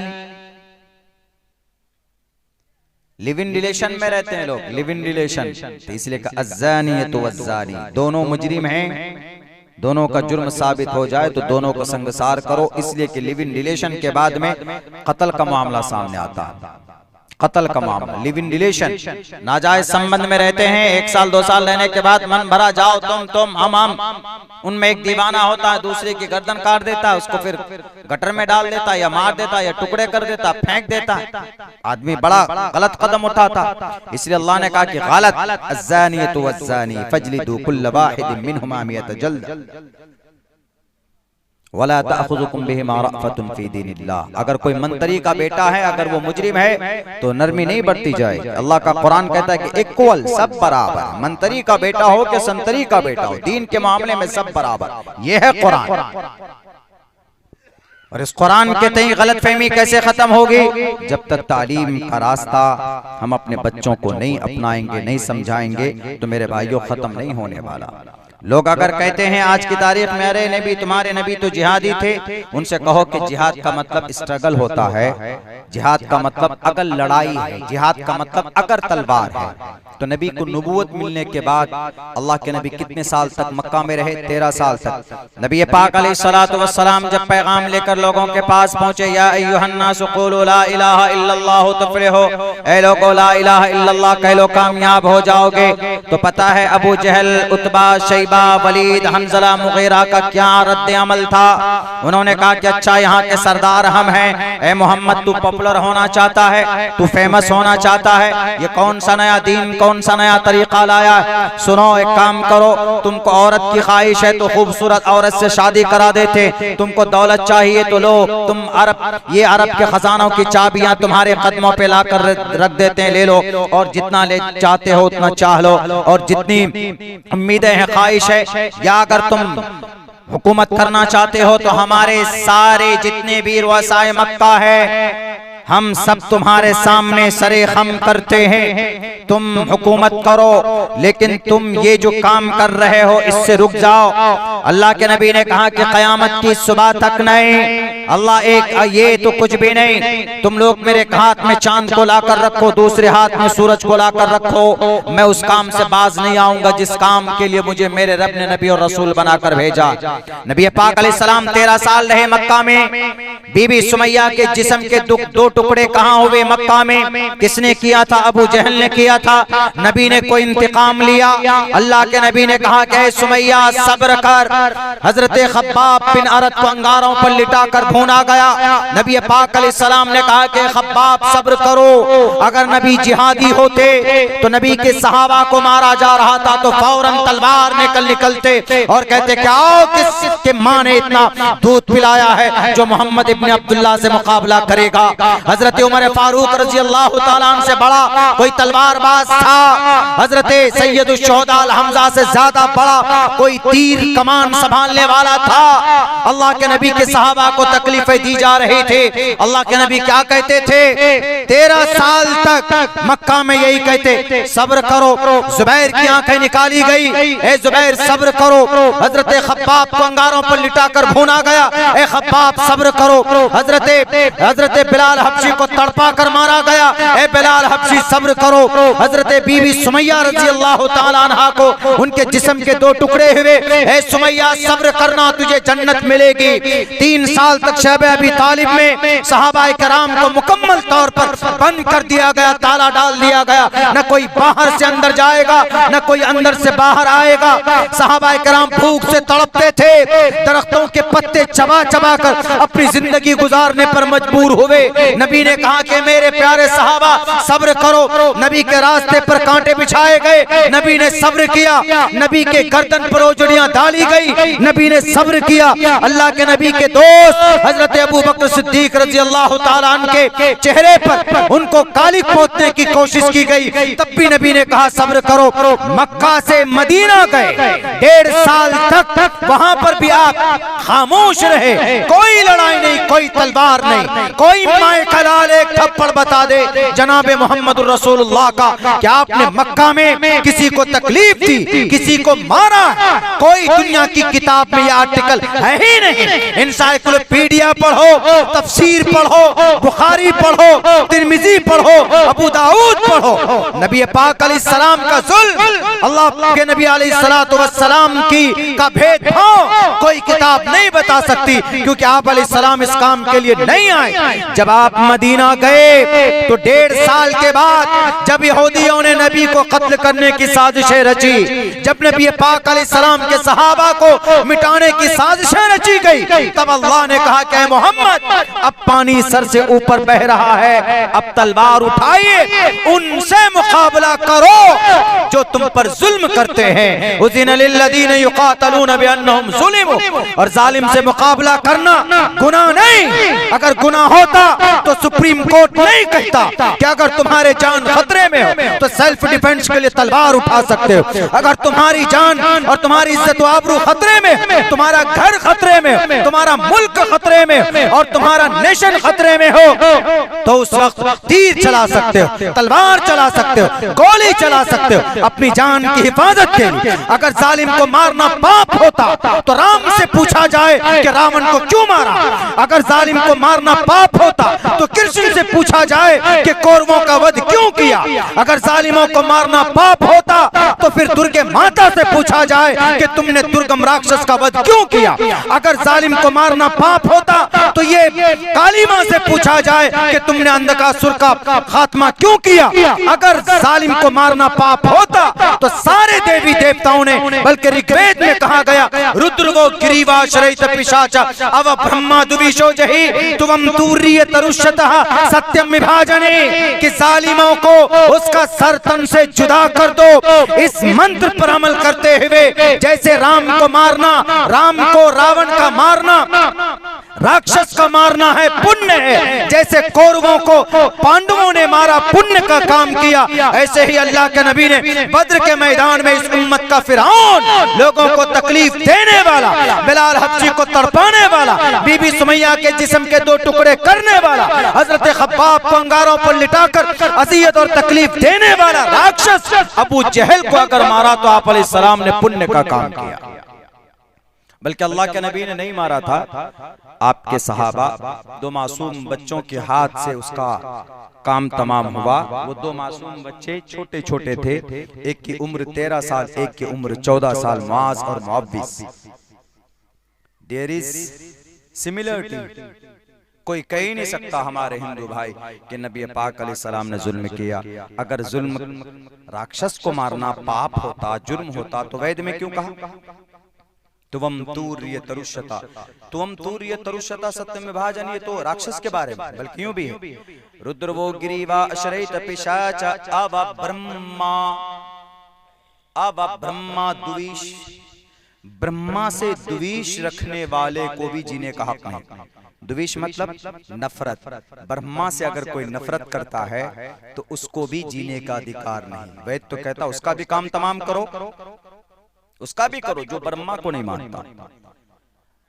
लिव इन रिलेशन में रहते हैं लोग, लिव इन रिलेशन, तो इसलिए कहा अज़्ज़ानियतु वज़्ज़ानी, दोनों मुजरिम हैं। दोनों का जुर्म साबित हो जाए तो दोनों को संगसार करो, इसलिए कि लिव इन रिलेशन के बाद में कत्ल का मामला सामने आता है। कत्ल का मामला, लिव इन रिलेशन, नाजायज संबंध में रहते हैं, 1 साल 2 साल रहने के बाद मन भरा जाओ तुम हम, उनमें एक दीवाना होता है, दूसरे की गर्दन काट देता है, उसको फिर गटर में डाल देता है, या मार देता है, या टुकड़े कर देता है, फेंक देता है। आदमी बड़ा गलत कदम उठाता। इसलिए अल्लाह ने कहा कि गलत, अज़्ज़ानियतु वज़्ज़ानी फजलिदू कुल्ल वाहिदिन मिनहुमा मियत जल्द वला तअखुजुकुम बिहिमा रअफ़तुन फी दीनिल्लाह। अगर कोई मंतरी का बेटा है, अगर वो मुजरिम है तो नरमी नहीं बरती जाए। अल्लाह का कुरान कहता है कि इक्वल, सब बराबर, मंतरी का बेटा हो कि संतरी का बेटा हो, दीन के मामले में सब बराबर। ये है कुरान। और इस कुरान के तई गलतफहमी कैसे खत्म होगी? जब तक तालीम का रास्ता हम अपने बच्चों को नहीं अपनाएंगे, नहीं समझाएंगे, तो मेरे भाइयों खत्म नहीं होने वाला। लोग अगर कहते हैं आज की तारीख में, अरे नबी तुम्हारे नबी तो जिहादी थे, उनसे कहो कि जिहाद का मतलब स्ट्रगल होता है, जिहाद का मतलब अगर लड़ाई है, जिहाद का मतलब अगर तलवार है। तो नबी को नबूवत मिलने के बाद अल्लाह के नबी कितने साल तक मक्का में रहे? 13 साल तक। नबी पाक अलैहिस्सलातु वस्सलाम जब पैगाम लेकर लोगों के पास पहुंचे, या अय्युहन्नासु क़ूलू ला इलाहा इल्लल्लाह तुफ़्लिहू, ऐ लोगों ला इलाहा इल्लल्लाह कह लो कामयाब हो जाओगे। तो पता है अबू जहल, उतबा, शैबा, वलीद, हंज़ला, मुगीरा का क्या रद्द अमल था? उन्होंने कहा कि अच्छा यहाँ के सरदार हम हैं, ऐ मोहम्मद तू पॉपुलर होना चाहता है, तू फेमस होना चाहता है, ये कौन सा नया दीन, कौन सा नया तरीका लाया है? सुनो, एक काम करो, तुमको औरत की ख्वाहिश है तो खूबसूरत औरत से शादी करा देते, तुमको दौलत चाहिए तो लो, तुम ये अरब के खजानों की चाबियां तुम्हारे कदमों पे लाकर रख देते हैं, ले लो, और जितना ले चाहते हो उतना चाह लो, और जितनी उम्मीदें हैं, ख्वाहिश है, या अगर तुम हुकूमत करना चाहते हो तो हमारे सारे जितने भी रुअसाए मक्का है, हम सब तुम्हारे सामने सरे खम करते हैं, तुम हुकूमत करो, लेकिन तुम ये जो काम कर रहे हो इससे रुक जाओ। अल्लाह के नबी ने कहा कि क़यामत की सुबह तक नहीं, अल्लाह एक, ये तो कुछ भी नहीं, तुम लोग मेरे हाथ में चांद को लाकर रखो, दूसरे हाथ में सूरज को लाकर रखो, मैं उस काम से बाज नहीं आऊंगा जिस काम के लिए मुझे मेरे रब ने नबी और रसूल बनाकर भेजा। नबी पाक अलैहिस्सलाम 13 साल रहे मक्का में। बीबी सुमैया के जिस्म के 2 टुकड़े कहाँ हुए मक्का में? किसने किया था? अबू जहल ने किया था। नबी ने कोई इंतकाम लिया? अल्लाह के नबी ने कहा कि सुमैया सब्र कर। हजरत खब्बाब बिन अरत को अंगारों पर लिटाकर भूना गया। नबी पाक अलैहिस्सलाम ने कहा कि खब्बाब सब्र करो। अगर नबी जिहादी होते तो नबी के सहाबा को मारा जा रहा था तो फौरन तलवार निकलते और कहते क्या किसके माँ ने इतना दूध पिलाया है जो मोहम्मद इब्न अब्दुल्लाह से मुकाबला करेगा। हजरत उमर फारूक रज़ी अल्लाह तआला अन्हु से बड़ा कोई तलवारबाज था? हजरत सैयदुश शुहदा हमजा से ज्यादा बड़ा कोई तीर कमान संभालने वाला था? अल्लाह के नबी के सहाबा को तकलीफें दी जा रही थी। अल्लाह के नबी क्या कहते थे? 13 साल तक मक्का में यही कहते सब्र करो। जुबैर की आंखें निकाली गई, ए जुबैर सब्र करो। हजरत खब्बाब को अंगारों पर लिटाकर भूना गया, ए खब्बाब सब्र करो। हजरत बिलाल हबशी को तड़पा कर मारा गया, ए बिलाल हबशी सब्र करो। हजरत बीबी सुमैया रज़ी अल्लाह तआला अन्हा को उनके जिस्म के 2 टुकड़े हुए, ए सुमैया सब्र करना तुझे जन्नत मिलेगी। 3 साल तक शैब अबी तालिब में सहाबाए कराम को मुकम्मल तौर पर बंद कर दिया गया, ताला डाल दिया गया, न कोई बाहर से अंदर जाएगा न कोई अंदर से बाहर आएगा। सहाबाए कराम भूख से तड़पते थे, दरख्तों के पत्ते चबा चबा कर अपनी जिंदगी गुजारने पर मजबूर हुए। नबी ने कहा कि मेरे प्यारे सहाबा सब्र करो। नबी के रास्ते पर कांटे बिछाए गए, नबी ने सब्र किया। नबी के गर्दन पर ओजड़ियां डाली गई, नबी ने सब्र किया। अल्लाह के नबी के दोस्त हजरत अबू बकर सिद्दीक रजी अल्लाह ताला अन्हु के चेहरे पर उनको कालिक पोतने की कोशिश की गई, तब भी नबी ने कहा सब्र करो। मक्का से मदीना गए, 1.5 साल तक वहां पर भी आप खामोश रहे, कोई लड़ाई नहीं, कोई तलवार नहीं, कोई माए खलाल एक थप्पड़ बता दे जनाबे मोहम्मद रसूलुल्लाह का कि आपने मक्का में किसी को तकलीफ दी, किसी को मारा, कोई दुनिया की किताब में यह आर्टिकल है ही नहीं। एनसाइक्लोपीडिया पढ़ो, तफसीर पढ़ो, बुखारी पढ़ो, तिरमिजी पढ़ो, अबू दाऊद पढ़ो, नबी पाक अलैहिस्सलाम का जुल्म, अल्लाह के नबी अलैहिस्सलातु वस्सलाम की का भेदभाव कोई किताब नहीं बता सकती, क्योंकि आप अलैहिस्सलाम इस काम के लिए नहीं आए। जब आप मदीना गए तो 1.5 साल के बाद जब यहूदियों ने नबी को कत्ल करने की साजिशें रची, जब नबी पाक अलैहिस्सलाम के सहाबा को मिटाने की साजिशें रची गई, तब अल्लाह ने कहा कि मोहम्मद अब पानी सर से ऊपर बह रहा है, अब तलवार उठाइए, उनसे मुकाबला करो जो तुम पर जुल्म करते हैं। उज़िना लिल्लज़ीना युक़ातलूना बिअन्नहुम ज़ुलिमू, और जालिम से मुकाबला करना गुनाह नहीं। अगर गुनाह होता तो सुप्रीम कोर्ट नहीं कहता कि अगर तुम्हारे जान खतरे में हो तो सेल्फ डिफेंस के लिए तलवार उठा सकते हो। अगर तुम्हारी जान और तुम्हारी इज्जत व आबरू खतरे में, तुम्हारा घर खतरे में, तुम्हारा मुल्क खतरे में और तुम्हारा नेशन खतरे में हो तो उस वक्त तीर चला सकते हो, तलवार चला सकते हो, गोली चला सकते हो अपनी जान की हिफाजत के लिए। अगर जालिम को मारना पाप होता तो राम से पूछा जाए कि रावण को क्यों मारा। अगर जालिम को मारना पाप होता तो कृष्ण से पूछा जाए कि कौरवों का वध क्यों किया। अगर जालिमों को मारना पाप होता तो फिर दुर्गे माता से पूछा जाए कि तुमने दुर्गम राक्षस का वध क्यों किया। अगर जालिम को मारना पाप होता तो ये काली मां से पूछा जाए कि तुमने अंधकासुर का खात्मा क्यों किया। अगर जालिम को मारना पाप होता तो सारे देवी देवताओं ने, बल्कि ऋग्वेद में कहा गया रुद्र वो गिरीवा शरैत पिशाच अव ब्रह्मा दुविशो जहि तुवम तूर्य तरुष्यतः सत्यम विभाजने, कि जालिमों को उसका सर तन से जुदा कर दो। इस मंत्र पर अमल करते हुए जैसे राम को मारना, राम को रावण का मारना राक्षस का मारना है, पुण्य है, जैसे कौरवों को पांडवों ने मारा, पुण्य का काम किया, ऐसे ही अल्लाह के नबी ने बद्र के मैदान में इस उम्मत का फिरौन, लोगों को तकलीफ देने वाला, बिलाल हब्शी को तड़पाने वाला, बीबी सुमैया के जिस्म के 2 टुकड़े करने वाला, हजरत खब्बाब को अंगारों पर लिटाकर अजियत और तकलीफ देने वाला राक्षस अबू जहल को अगर मारा तो आप अलैहिस्सलाम ने पुण्य का काम किया। बल्कि अल्लाह के नबी ने नहीं मारा था, आपके सहाबा 2 मासूम बच्चों के हाथ से उसका काम तमाम हुआ। वो 2 मासूम बच्चे छोटे छोटे थे, एक की उम्र 13 साल, एक की उम्र 14 साल, मुआज और मुअव्विस। देयर इज सिमिलरिटी, कोई कह ही नहीं सकता हमारे हिंदू भाई कि नबी पाक अलैहिस्सलाम ने जुल्म किया। अगर जुल्म राक्षस को मारना पाप होता, जुर्म होता तो वेद में क्यों कहा तुवम तूर्य तरुष्यता, तुवम तूर्य तरुष्यता सत्यम विभाजन, ये तो राक्षस के बारे में, बल्कि यूं भी है रुद्र वो गिरीवा अशरैत पिशाच अव ब्रह्मा द्विष, ब्रह्मा से द्वेष रखने वाले को भी जीने का हक नहीं। द्वेष मतलब नफरत, ब्रह्मा से अगर कोई नफरत करता है तो उसको भी जीने का अधिकार नहीं। वेद तो कहता उसका भी काम तमाम करो, उसका भी करो जो ब्रह्मा को नहीं मानता।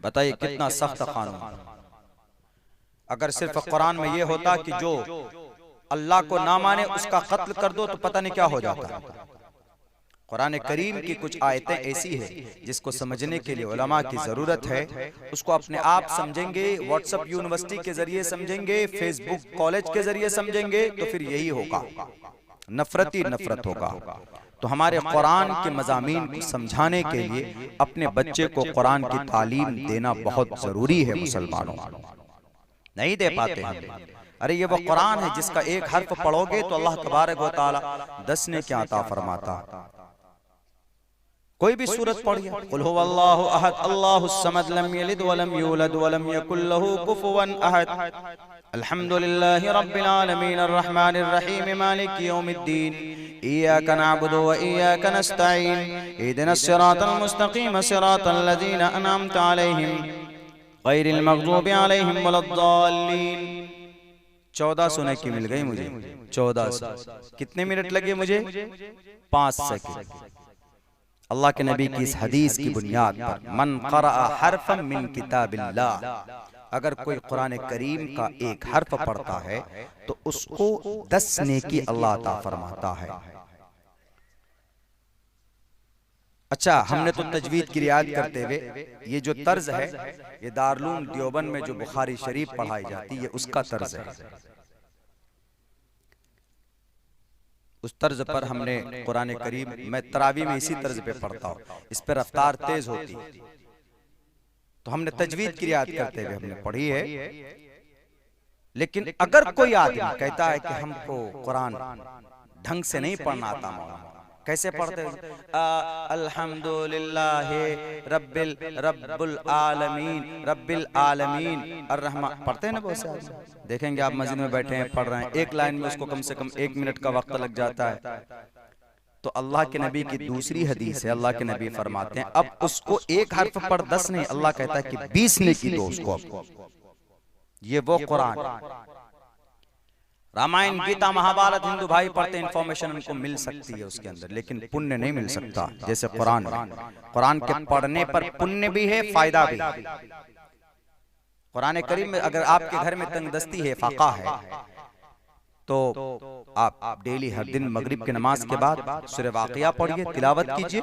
बताइए कितना सख्त कानून। अगर सिर्फ कुरान में यह होता कि जो अल्लाह को ना माने उसका कत्ल कर दो तो पता नहीं क्या हो जाता। कुरान करीम की कुछ आयतें ऐसी है जिसको समझने के लिए उलमा की जरूरत है। उसको अपने आप समझेंगे, व्हाट्सएप यूनिवर्सिटी के जरिए समझेंगे, फेसबुक कॉलेज के जरिए समझेंगे तो फिर यही होगा, नफरत ही नफरत होगा। तो हमारे कुरान के मज़ामीन को समझाने के लिए अपने बच्चे को कुरान की तालीम देना बहुत जरूरी है। मुसलमानों नहीं दे पाते हैं। अरे ये वो कुरान है जिसका एक हर्फ पढ़ोगे तो अल्लाह तबारक व तआला 10 ने क्या अता फरमाता। कोई भी सूरत पढ़िए, कुल हुवल्लाहु अहद अल्लाहुस समद लम यलिद वलम यूलद वलम यकुल लहू कुफुवन अहद, अल्हम्दुलिल्लाहि रब्बिल आलमीन अर्रहमानिर रहीम मालिकि यौमिद्दीन, इय्याका नअबुदु व इय्याका नस्तईन, इहदिनस सिरातल मुस्तकीम सिरातल लज़ीना अनअमता अलैहिम गैरिल मग़ज़ूबि अलैहिम वलद्दाल्लीन। 1400 की मिल गई मुझे, 1400। कितने मिनट लगे मुझे? 5 सेकंड। अल्लाह के नबी की इस हदीस की बुनियाद पर मन क़रअ हरफन मिन किताबिल्लाह, अगर कोई कुरान करीम का एक हर्फ पढ़ता है तो उसको 10 नेकी अल्लाह अता फरमाता है। अच्छा, हमने तो तजवीद की रियायत करते हुए ये जो तर्ज है, ये दारुल देवबंद में जो बुखारी शरीफ पढ़ाई जाती है उसका तर्ज है। उस तर्ज पर हमने कुरान करीम, मैं तरावी में इसी तर्ज पे पढ़ता हूँ, इस पर रफ्तार तेज होती है, तो हमने तजवीद की रियायत करते हुए हमने पढ़ी है। लेकिन अगर कोई आदमी कहता है कि हमको कुरान ढंग से नहीं पढ़ना आता, मौलाना कैसे पढ़ते हैं? अल्हम्दुलिल्लाहि रब्बिल आलमीन अर्रहमान, पढ़ते हैं ना बहुत से आदमी। देखेंगे आप मस्जिद में बैठे हैं, पढ़ रहे हैं, एक लाइन में उसको कम से कम 1 मिनट का वक्त लग जाता है। तो अल्लाह के नबी की दूसरी हदीस है, अल्लाह के नबी फरमाते हैं अब उसको एक हर्फ पर 10 नहीं, अल्लाह कहता है कि 20 नेकी दो उसको। ये वो कुरान, रामायण गीता महाभारत हिंदू भाई पढ़ते, इंफॉर्मेशन उनको मिल सकती है उसके अंदर, लेकिन पुण्य नहीं मिल सकता जैसे कुरान। कुरान के पढ़ने पर पुण्य भी है, फायदा भी है। कुरान करीम में अगर आपके घर में तंगदस्ती है, फाका है, तो आप डेली हर दिन मगरिब की नमाज के बाद सूरह वाक़िया पढ़िए, तिलावत कीजिए,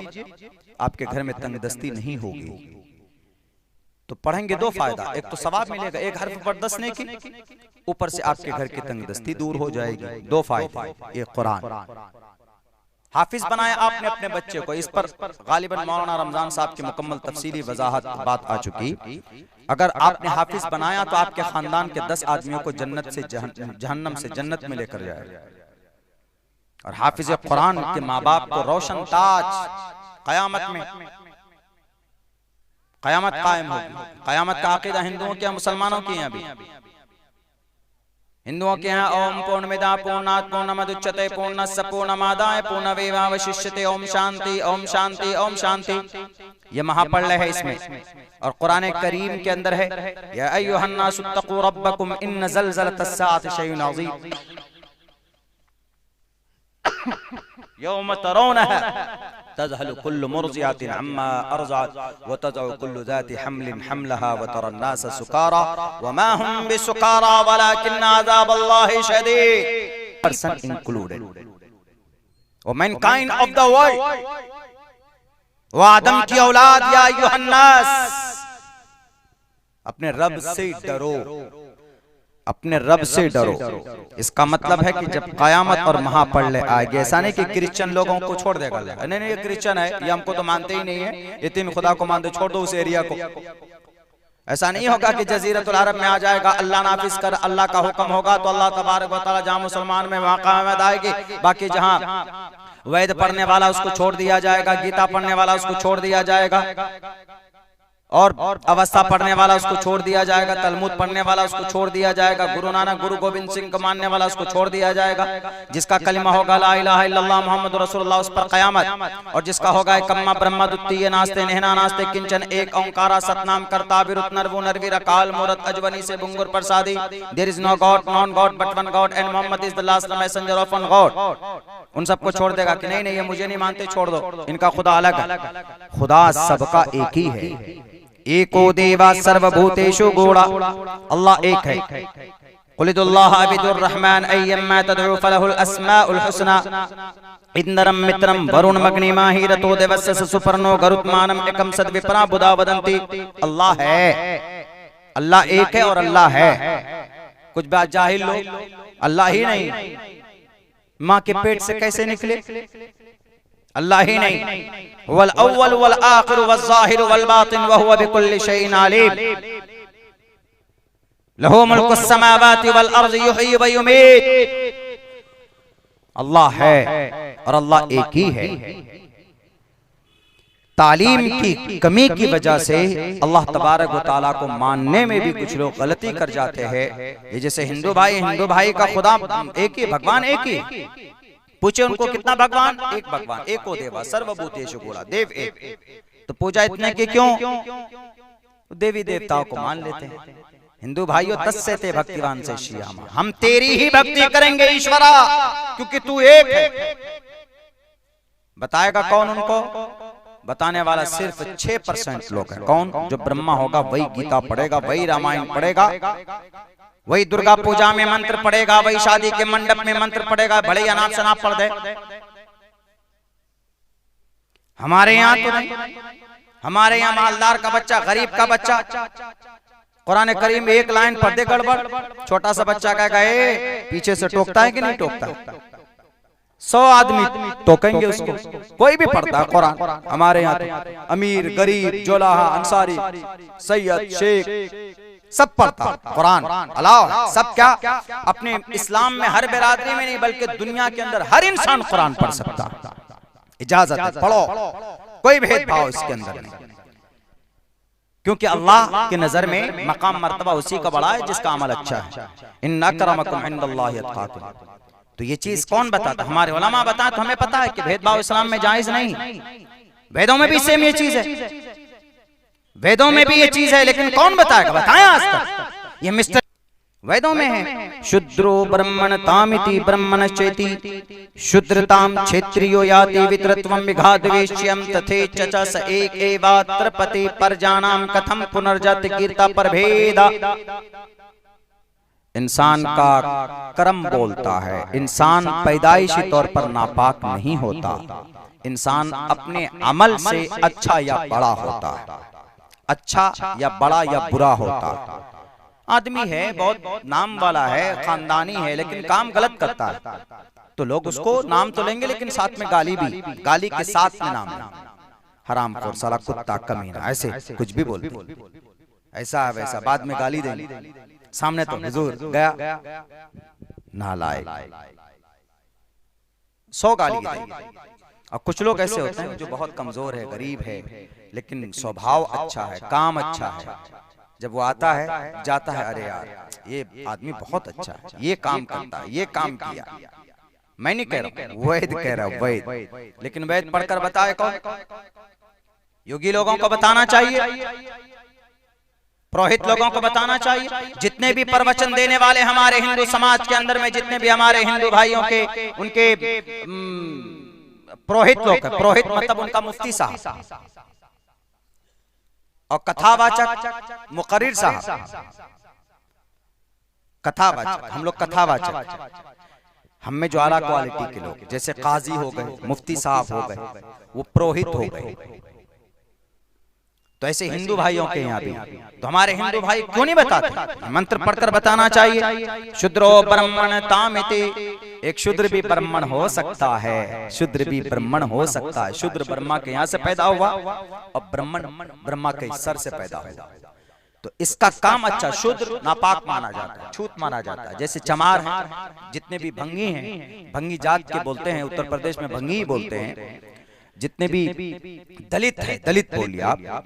आपके घर में तंगदस्ती नहीं होगी। तो पढ़ेंगे 2 फायदा, एक तो सवाब मिलेगा, एक हर्फ पर 10 नेकी, ऊपर से आपके घर की तंगदस्ती दूर हो जाएगी। 2 फायदे, ये कुरान। हाफिज बनाया आपने अपने बच्चे को, इस पर गालिबन मौलाना रमजान साहब की मुकम्मल तफसीली वजाहत बात आ चुकी। अगर आपने हाफिज बनाया तो आपके खानदान के 10 आदमियों को जन्नत से जहन्नम से जन्नत में लेकर जाएगा। और हाफिज कुरान के माँ बाप को रोशन ताज कयामत में, कयामत कायम होगी। कयामत का अकीदा हिंदुओं के, मुसलमानों के यहाँ भी, हिंदुओं के यहाँ ओम पूर्णमिदा पूर्णात् पूर्णमुदच्यते पूर्णस्य पूर्णमादाय पूर्णमेवावशिष्यते, ओम शांति ओम शांति ओम शांति। ये महापर्लय है इसमें। और कुरान करीम के अंदर है या अय्युहन्नासुत्तकू रब्बकुम इन्न ज़लज़लतस्साअति शैउन अज़ीम यौम तरौनहा तज़हलु कुल्लु मुर्ज़िअतिन अम्मा अर्ज़अत व तज़अु कुल्लु ज़ाति हम्लिन हम्लहा व तरा अन्नास सुकारा व मा हुम बिसुकारा वलाकिन्न अज़ाबल्लाहि शदीद। पर्सन इंक्लूडेड व मैनकाइंड ऑफ द वर्ल्ड, व आदम की औलाद, या अय्युहन्नास, अपने रब से डरो, अपने रब से डरो। इसका मतलब है कि जब कयामत और महापर्लय आएगी, ऐसा नहीं कि क्रिश्चियन लोगों को छोड़ देगा, नहीं नहीं ये क्रिश्चियन है, ये हमको तो मानते ही नहीं है, ये 3 खुदा को मानते, छोड़ दो उस एरिया को। ऐसा नहीं होगा कि जजीरतुल अरब में आ जाएगा, अल्लाह नाफिज कर, अल्लाह का हुक्म होगा तो अल्लाह तबारक व तआला जहां मुसलमान में वाक़ आएगी, बाकी जहां वैद पढ़ने वाला उसको छोड़ दिया जाएगा, गीता पढ़ने वाला उसको छोड़ दिया जाएगा, और अवस्था पढ़ने वाला उसको छोड़ दिया जाएगा, तलमुद पढ़ने वाला उसको छोड़ दिया जाएगा, गुरु नानक गुरु गोविंद सिंह को मानने वाला उसको छोड़ दिया जाएगा, जिसका कलिमा होगा ला इलाहा इल्लल्लाह मुहम्मद रसूलुल्लाह उस पर कयामत, और जिसका होगा कम्मा ब्रह्मा द्वितीय नास्ते नेहना नास्ते किंचन एक ओंकारा सतनाम करता विरुत नरवु नरवीर काल मूरत अजवनी से बुंगुर प्रसादी, there is no god non god but one god and Mohammed is the last messenger of one god. उन सबको छोड़ देगा कि नहीं नहीं ये मुझे नहीं मानते, छोड़ दो, इनका खुदा अलग है। खुदा सबका एक ही है, एको देवा सर्वभूतेषु गूढ़ा, अल्लाह एक है। कुलिदुल्लाह अबिदुर रहमान अय्यम्मा तदउ फलहुल अस्माउल हुस्ना इंदरम मित्रम वरुण मग्निमाहि रतो देवस्य सुपर्णो गरुत्मानम एकम सद्विप्रा बुधा वदन्ति। अल्लाह है, अल्लाह एक है और अल्लाह है। कुछ बात जाहिल लोग अल्लाह ही नहीं, माँ के पेट से कैसे निकले? अल्लाह ही नहीं। वल अव्वल वल आखिर वल ज़ाहिर वल बातिन व हुवा बिकुल्लि शैइन अलीम। लहू मुल्कुस समावाति वल अर्ज़ युहयी व युमीत। अल्लाह है और अल्लाह एक ही है। तालीम की कमी की वजह से अल्लाह तबारक व तआला को मानने में भी कुछ लोग गलती कर जाते हैं। ये जैसे हिंदू भाई का खुदा एक ही, भगवान एक ही। पूछे उनको कितना भगवान? एक भगवान, एको देवा सर्वभूतेषु पूरा देव एक। तो पूजा इतने की क्यों? देवी देवताओं को मान लेते हैं। हिंदू भाइयों, 10 से थे भक्तिवान से श्यामा, हम तेरी ही भक्ति करेंगे ईश्वरा, क्योंकि तू एक है। बताएगा कौन उनको? बताने वाला सिर्फ 6% लोग हैं। कौन? जो ब्रह्मा होगा वही गीता पढ़ेगा, वही रामायण पढ़ेगा, वही दुर्गा पूजा में मंत्र पढ़ेगा, वही शादी के मंडप में मंत्र पढ़ेगा, भले अनाप शनाप पढ़ दे। हमारे यहाँ तो नहीं। हमारे यहाँ मालदार का बच्चा, गरीब का बच्चा कुरान करीम में एक लाइन पढ़ दे गड़बड़, छोटा सा बच्चा कहेगा ए, पीछे से टोकता है कि नहीं टोकता? 100 आदमी टोकेंगे उसको। कोई भी पढ़ता है कुरान हमारे यहाँ तो, अमीर गरीब जोलाहा अंसारी सैयद शेख सब पढ़ता कुरान अलावा सब। क्या अपने इस्लाम में हर बिरादरी में नहीं बल्कि दुनिया के अंदर हर इंसान कुरान पढ़ सकता, इजाजत है, पढ़ो, कोई भेदभाव इसके अंदर नहीं। क्योंकि अल्लाह के नजर में मकाम मर्तबा उसी का बड़ा है जिसका अमल अच्छा है। इन्ना अकरमकुम इंदल्लाहि अत्काकुम। तो ये चीज कौन बताता? हमारे उलमा बताए तो हमें पता है कि भेदभाव इस्लाम में जायज नहीं। वेदों में भी सेम ये चीज है, वेदों में भी ये चीज है, लेकिन कौन बताएगा? बताएं आज तक। ये मिस्टर वेदों में है, शूद्रो ब्रह्मणतामिति ब्रह्मणश्चेति शूद्रताम क्षेत्रियो याति वितरत्वं विघातवेश्यं तथेच च स एक एवात्र पते परजानाम कथम पुनर्जत कीर्ता परभेदा। इंसान का कर्म बोलता है, इंसान पैदाइशी तौर पर नापाक नहीं होता, इंसान अपने अमल से अच्छा या बड़ा होता है, अच्छा या बड़ा या बुरा होता है। आदमी है बहुत नाम वाला है, खानदानी है, लेकिन काम गलत करता है तो लोग उसको नाम तो लेंगे लेकिन साथ में गाली भी, गाली के साथ में नाम, हरामखोर, साला, कुत्ता, कमीना, ऐसे कुछ भी बोलते, ऐसा है वैसा, बाद में गाली देंगे, सामने तो हुजूर गया नालायक, 100 गाली देंगे। और कुछ लोग ऐसे होते हैं जो बहुत कमजोर है, गरीब है, लेकिन स्वभाव अच्छा है, काम अच्छा है, जब वो आता है जाता है, अरे यार ये आदमी बहुत अच्छा है, ये काम करता है, ये काम किया। मैं नहीं कह रहा हूँ, वैद कह रहा हूँ, वैद। लेकिन वैद पढ़कर बताए कौन? योगी लोगों को बताना चाहिए, पुरोहित लोगों को बताना चाहिए। जितने भी प्रवचन देने वाले हमारे हिंदू समाज के अंदर में, जितने भी हमारे हिंदू भाइयों के उनके पुरोहित लोग हैं, पुरोहित मतलब उनका मुफ्ती साहब और कथावाचक मुकर्रिर साहब, कथावाचक, हम लोग कथावाचक, हम में ज्वाला क्वालिटी के लोग, जैसे काजी हो गए, मुफ्ती साहब हो गए, वो पुरोहित हो गए। तो ऐसे हिंदू भाइयों के यहाँ भी, तो हमारे हिंदू भाई क्यों नहीं बताते? मंत्र पढ़कर बताना चाहिए। शूद्रो ब्रह्मणतामिति, एक शूद्र भी ब्राह्मण हो सकता है, शूद्र भी ब्राह्मण हो सकता है। शूद्र ब्रह्मा के यहाँ से पैदा हुआ और ब्राह्मण ब्रह्मा के सर से पैदा हुआ, तो इसका काम अच्छा। शूद्र नापाक माना जाता है, छूत माना जाता है। जैसे चमार है, जितने भी भंगी हैं, भंगी जात के बोलते हैं, उत्तर प्रदेश में भंगी ही बोलते हैं। जितने भी दलित है, दलित बोलिए आप,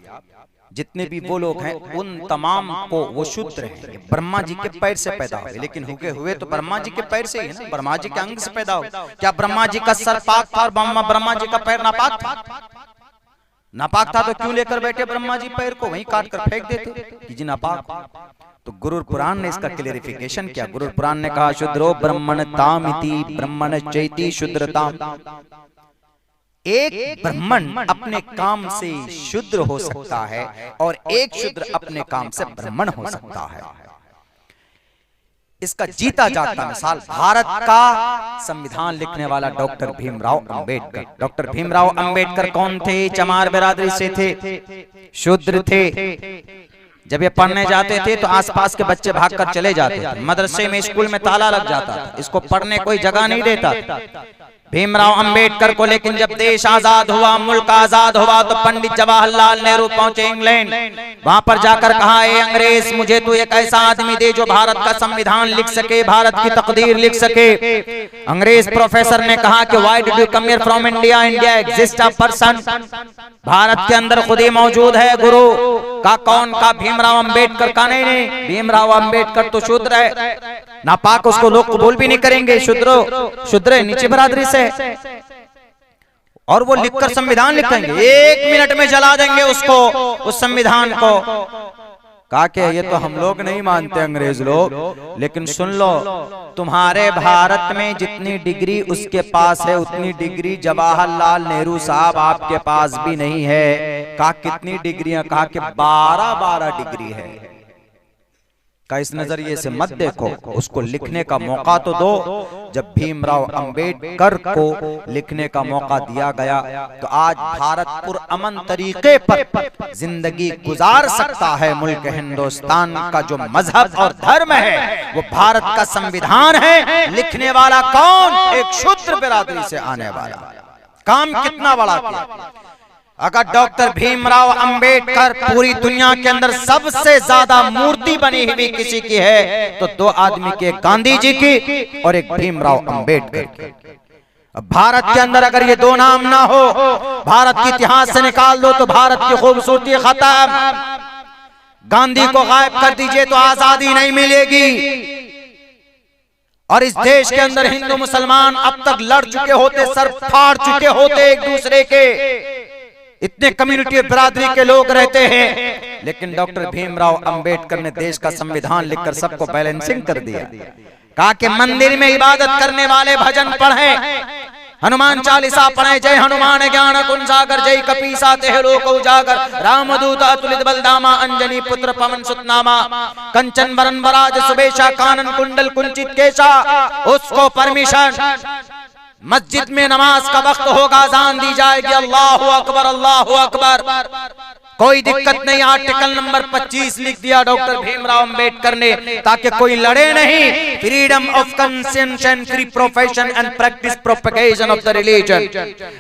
जितने भी वो लोग हैं उन तमाम को वो शूद्र हैं। ब्रह्मा जी के पैर से पैदा हुए, लेकिन हुए हुए तो ब्रह्मा जी के पैर से ही है ना, ब्रह्मा जी के अंग से पैदा हुए। क्या ब्रह्मा जी का सर पाक था और ब्रह्मा जी का पैर नापाक था? नापाक था तो क्यों लेकर बैठे ब्रह्मा जी पैर को, वहीं काट कर फेंक देते कि जी नापाक। तो गुरु पुराण ने इसका क्लेरिफिकेशन किया। गुरु पुराण ने कहा शूद्रो ब्रह्मणतामिति ब्रह्मणश्चेति शूद्रताम। एक ब्राह्मण अपने काम से शूद्र हो सकता है और एक शूद्र अपने काम से ब्राह्मण हो सकता है। इसका जीता जागता मिसाल भारत का संविधान लिखने वाला डॉक्टर भीमराव अंबेडकर। डॉक्टर भीमराव अंबेडकर कौन थे? चमार बिरादरी से थे, शूद्र थे। जब ये पढ़ने जाते थे तो आसपास के बच्चे भागकर चले जाते थे। मदरसे में, स्कूल में ताला लग जाता था, इसको पढ़ने कोई जगह नहीं देता। भीमराव अंबेडकर को। लेकिन जब देश आजाद हुआ, मुल्क आजाद हुआ, तो पंडित जवाहरलाल नेहरू पहुंचे इंग्लैंड। वहां पर जाकर कहा, ए अंग्रेज, मुझे तो एक ऐसा आदमी दे जो भारत का संविधान लिख सके, भारत की तकदीर लिख सके। अंग्रेज प्रोफेसर ने कहा कि why did you come here from India? India exist a person, Bharat के अंदर खुद ही मौजूद है। गुरु का कौन? का भीमराव अंबेडकर का। नहीं, भीमराव अंबेडकर तो शूद्र है, नापाक, उसको लोग कबूल भी नहीं करेंगे। शूद्र नीचे बरादरी से, और वो लिखकर संविधान लिखेंगे, 1 मिनट में जला देंगे उसको, उस संविधान को। कहा कि ये तो हम लोग नहीं मानते अंग्रेज लोग, लेकिन सुन लो, तुम्हारे भारत में जितनी डिग्री उसके पास है उतनी डिग्री जवाहरलाल नेहरू साहब आपके पास भी नहीं है। कहा कितनी डिग्रियां? कहा कि 12 डिग्री है। का इस नजरिए से मत देखो, उसको लिखने का मौका तो दो। जब भीमराव अंबेडकर को लिखने का मौका दिया गया तो आज भारत पुरअमन तरीके पर जिंदगी गुजार सकता है। मुल्क हिंदुस्तान का जो मजहब और धर्म है वो भारत का संविधान है। लिखने वाला कौन? एक शूद्र बिरादरी से आने वाला। काम कितना बड़ा किया। अगर डॉक्टर भीमराव अंबेडकर पूरी दुनिया के अंदर सबसे ज्यादा मूर्ति बनी हुई किसी की है तो 2 आदमी की, एक गांधी जी की और एक भीमराव अंबेडकर की। भारत के अंदर अगर ये 2 नाम ना हो, भारत के इतिहास से निकाल दो तो भारत की खूबसूरती खत्म। गांधी को गायब कर दीजिए तो आजादी नहीं मिलेगी। और इस देश के अंदर हिंदू मुसलमान अब तक लड़ चुके होते, सर फाड़ चुके होते एक दूसरे के। इतने कम्युनिटी बिरादरी के लोग रहते हैं, लेकिन डॉक्टर भीमराव अंबेडकर ने देश का संविधान लिखकर सबको बैलेंसिंग कर दिया। कहा कि मंदिर में इबादत करने वाले भजन पढ़ें, हनुमान चालीसा पढ़ें, जय हनुमान ज्ञान गुण सागर, जय कपीसा तेह लोक उजागर, रामदूत अतुलित बलदामा, अंजनी पुत्र पवन सुत नामा, कंचन वरन वराज सुबेशा, कानन कुंडल कुंचित केशा। उसको परमिशन, मस्जिद में नमाज का वक्त होगा, अजान दी जाएगी, अल्लाहु अकबर अल्लाहु अकबर, कोई दिक्कत नहीं। आर्टिकल नंबर 25 लिख दिया डॉक्टर भीमराव अंबेडकर ने, ताकि कोई लड़े नहीं। Freedom of conscience and free profession and practice propagation of the religion.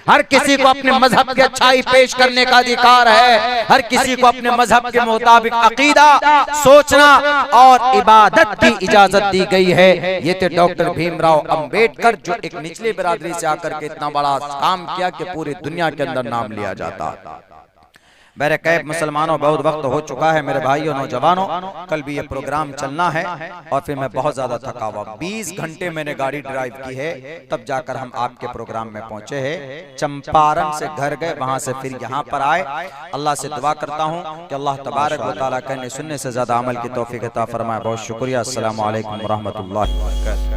हर किसी को अपने मजहब की अच्छाई पेश करने का अधिकार है। हर किसी को अपने मजहब के मुताबिक अकीदा सोचना और इबादत की इजाजत दी गई है। ये थे डॉक्टर भीमराव अंबेडकर, जो एक निचली बिरादरी से आकर के इतना बड़ा काम किया कि पूरी दुनिया के अंदर नाम लिया जाता। बैरकैब मुसलमानों, बहुत वक्त हो चुका है मेरे भाइयों नौजवानों। कल भी ये प्रोग्राम चलना है और फिर मैं बहुत ज्यादा थका हुआ, 20 घंटे मैंने गाड़ी ड्राइव की है, तब जाकर हम आपके प्रोग्राम में पहुंचे हैं। चंपारण से घर गए, वहां से फिर यहाँ पर आए। अल्लाह से दुआ करता हूँ कि अल्लाह तबारक व तआला कहने सुनने से ज्यादा अमल की तौफीक अता फरमाए। बहुत शुक्रिया। अस्सलामु अलैकुम व रहमतुल्लाहि व बरकातहू।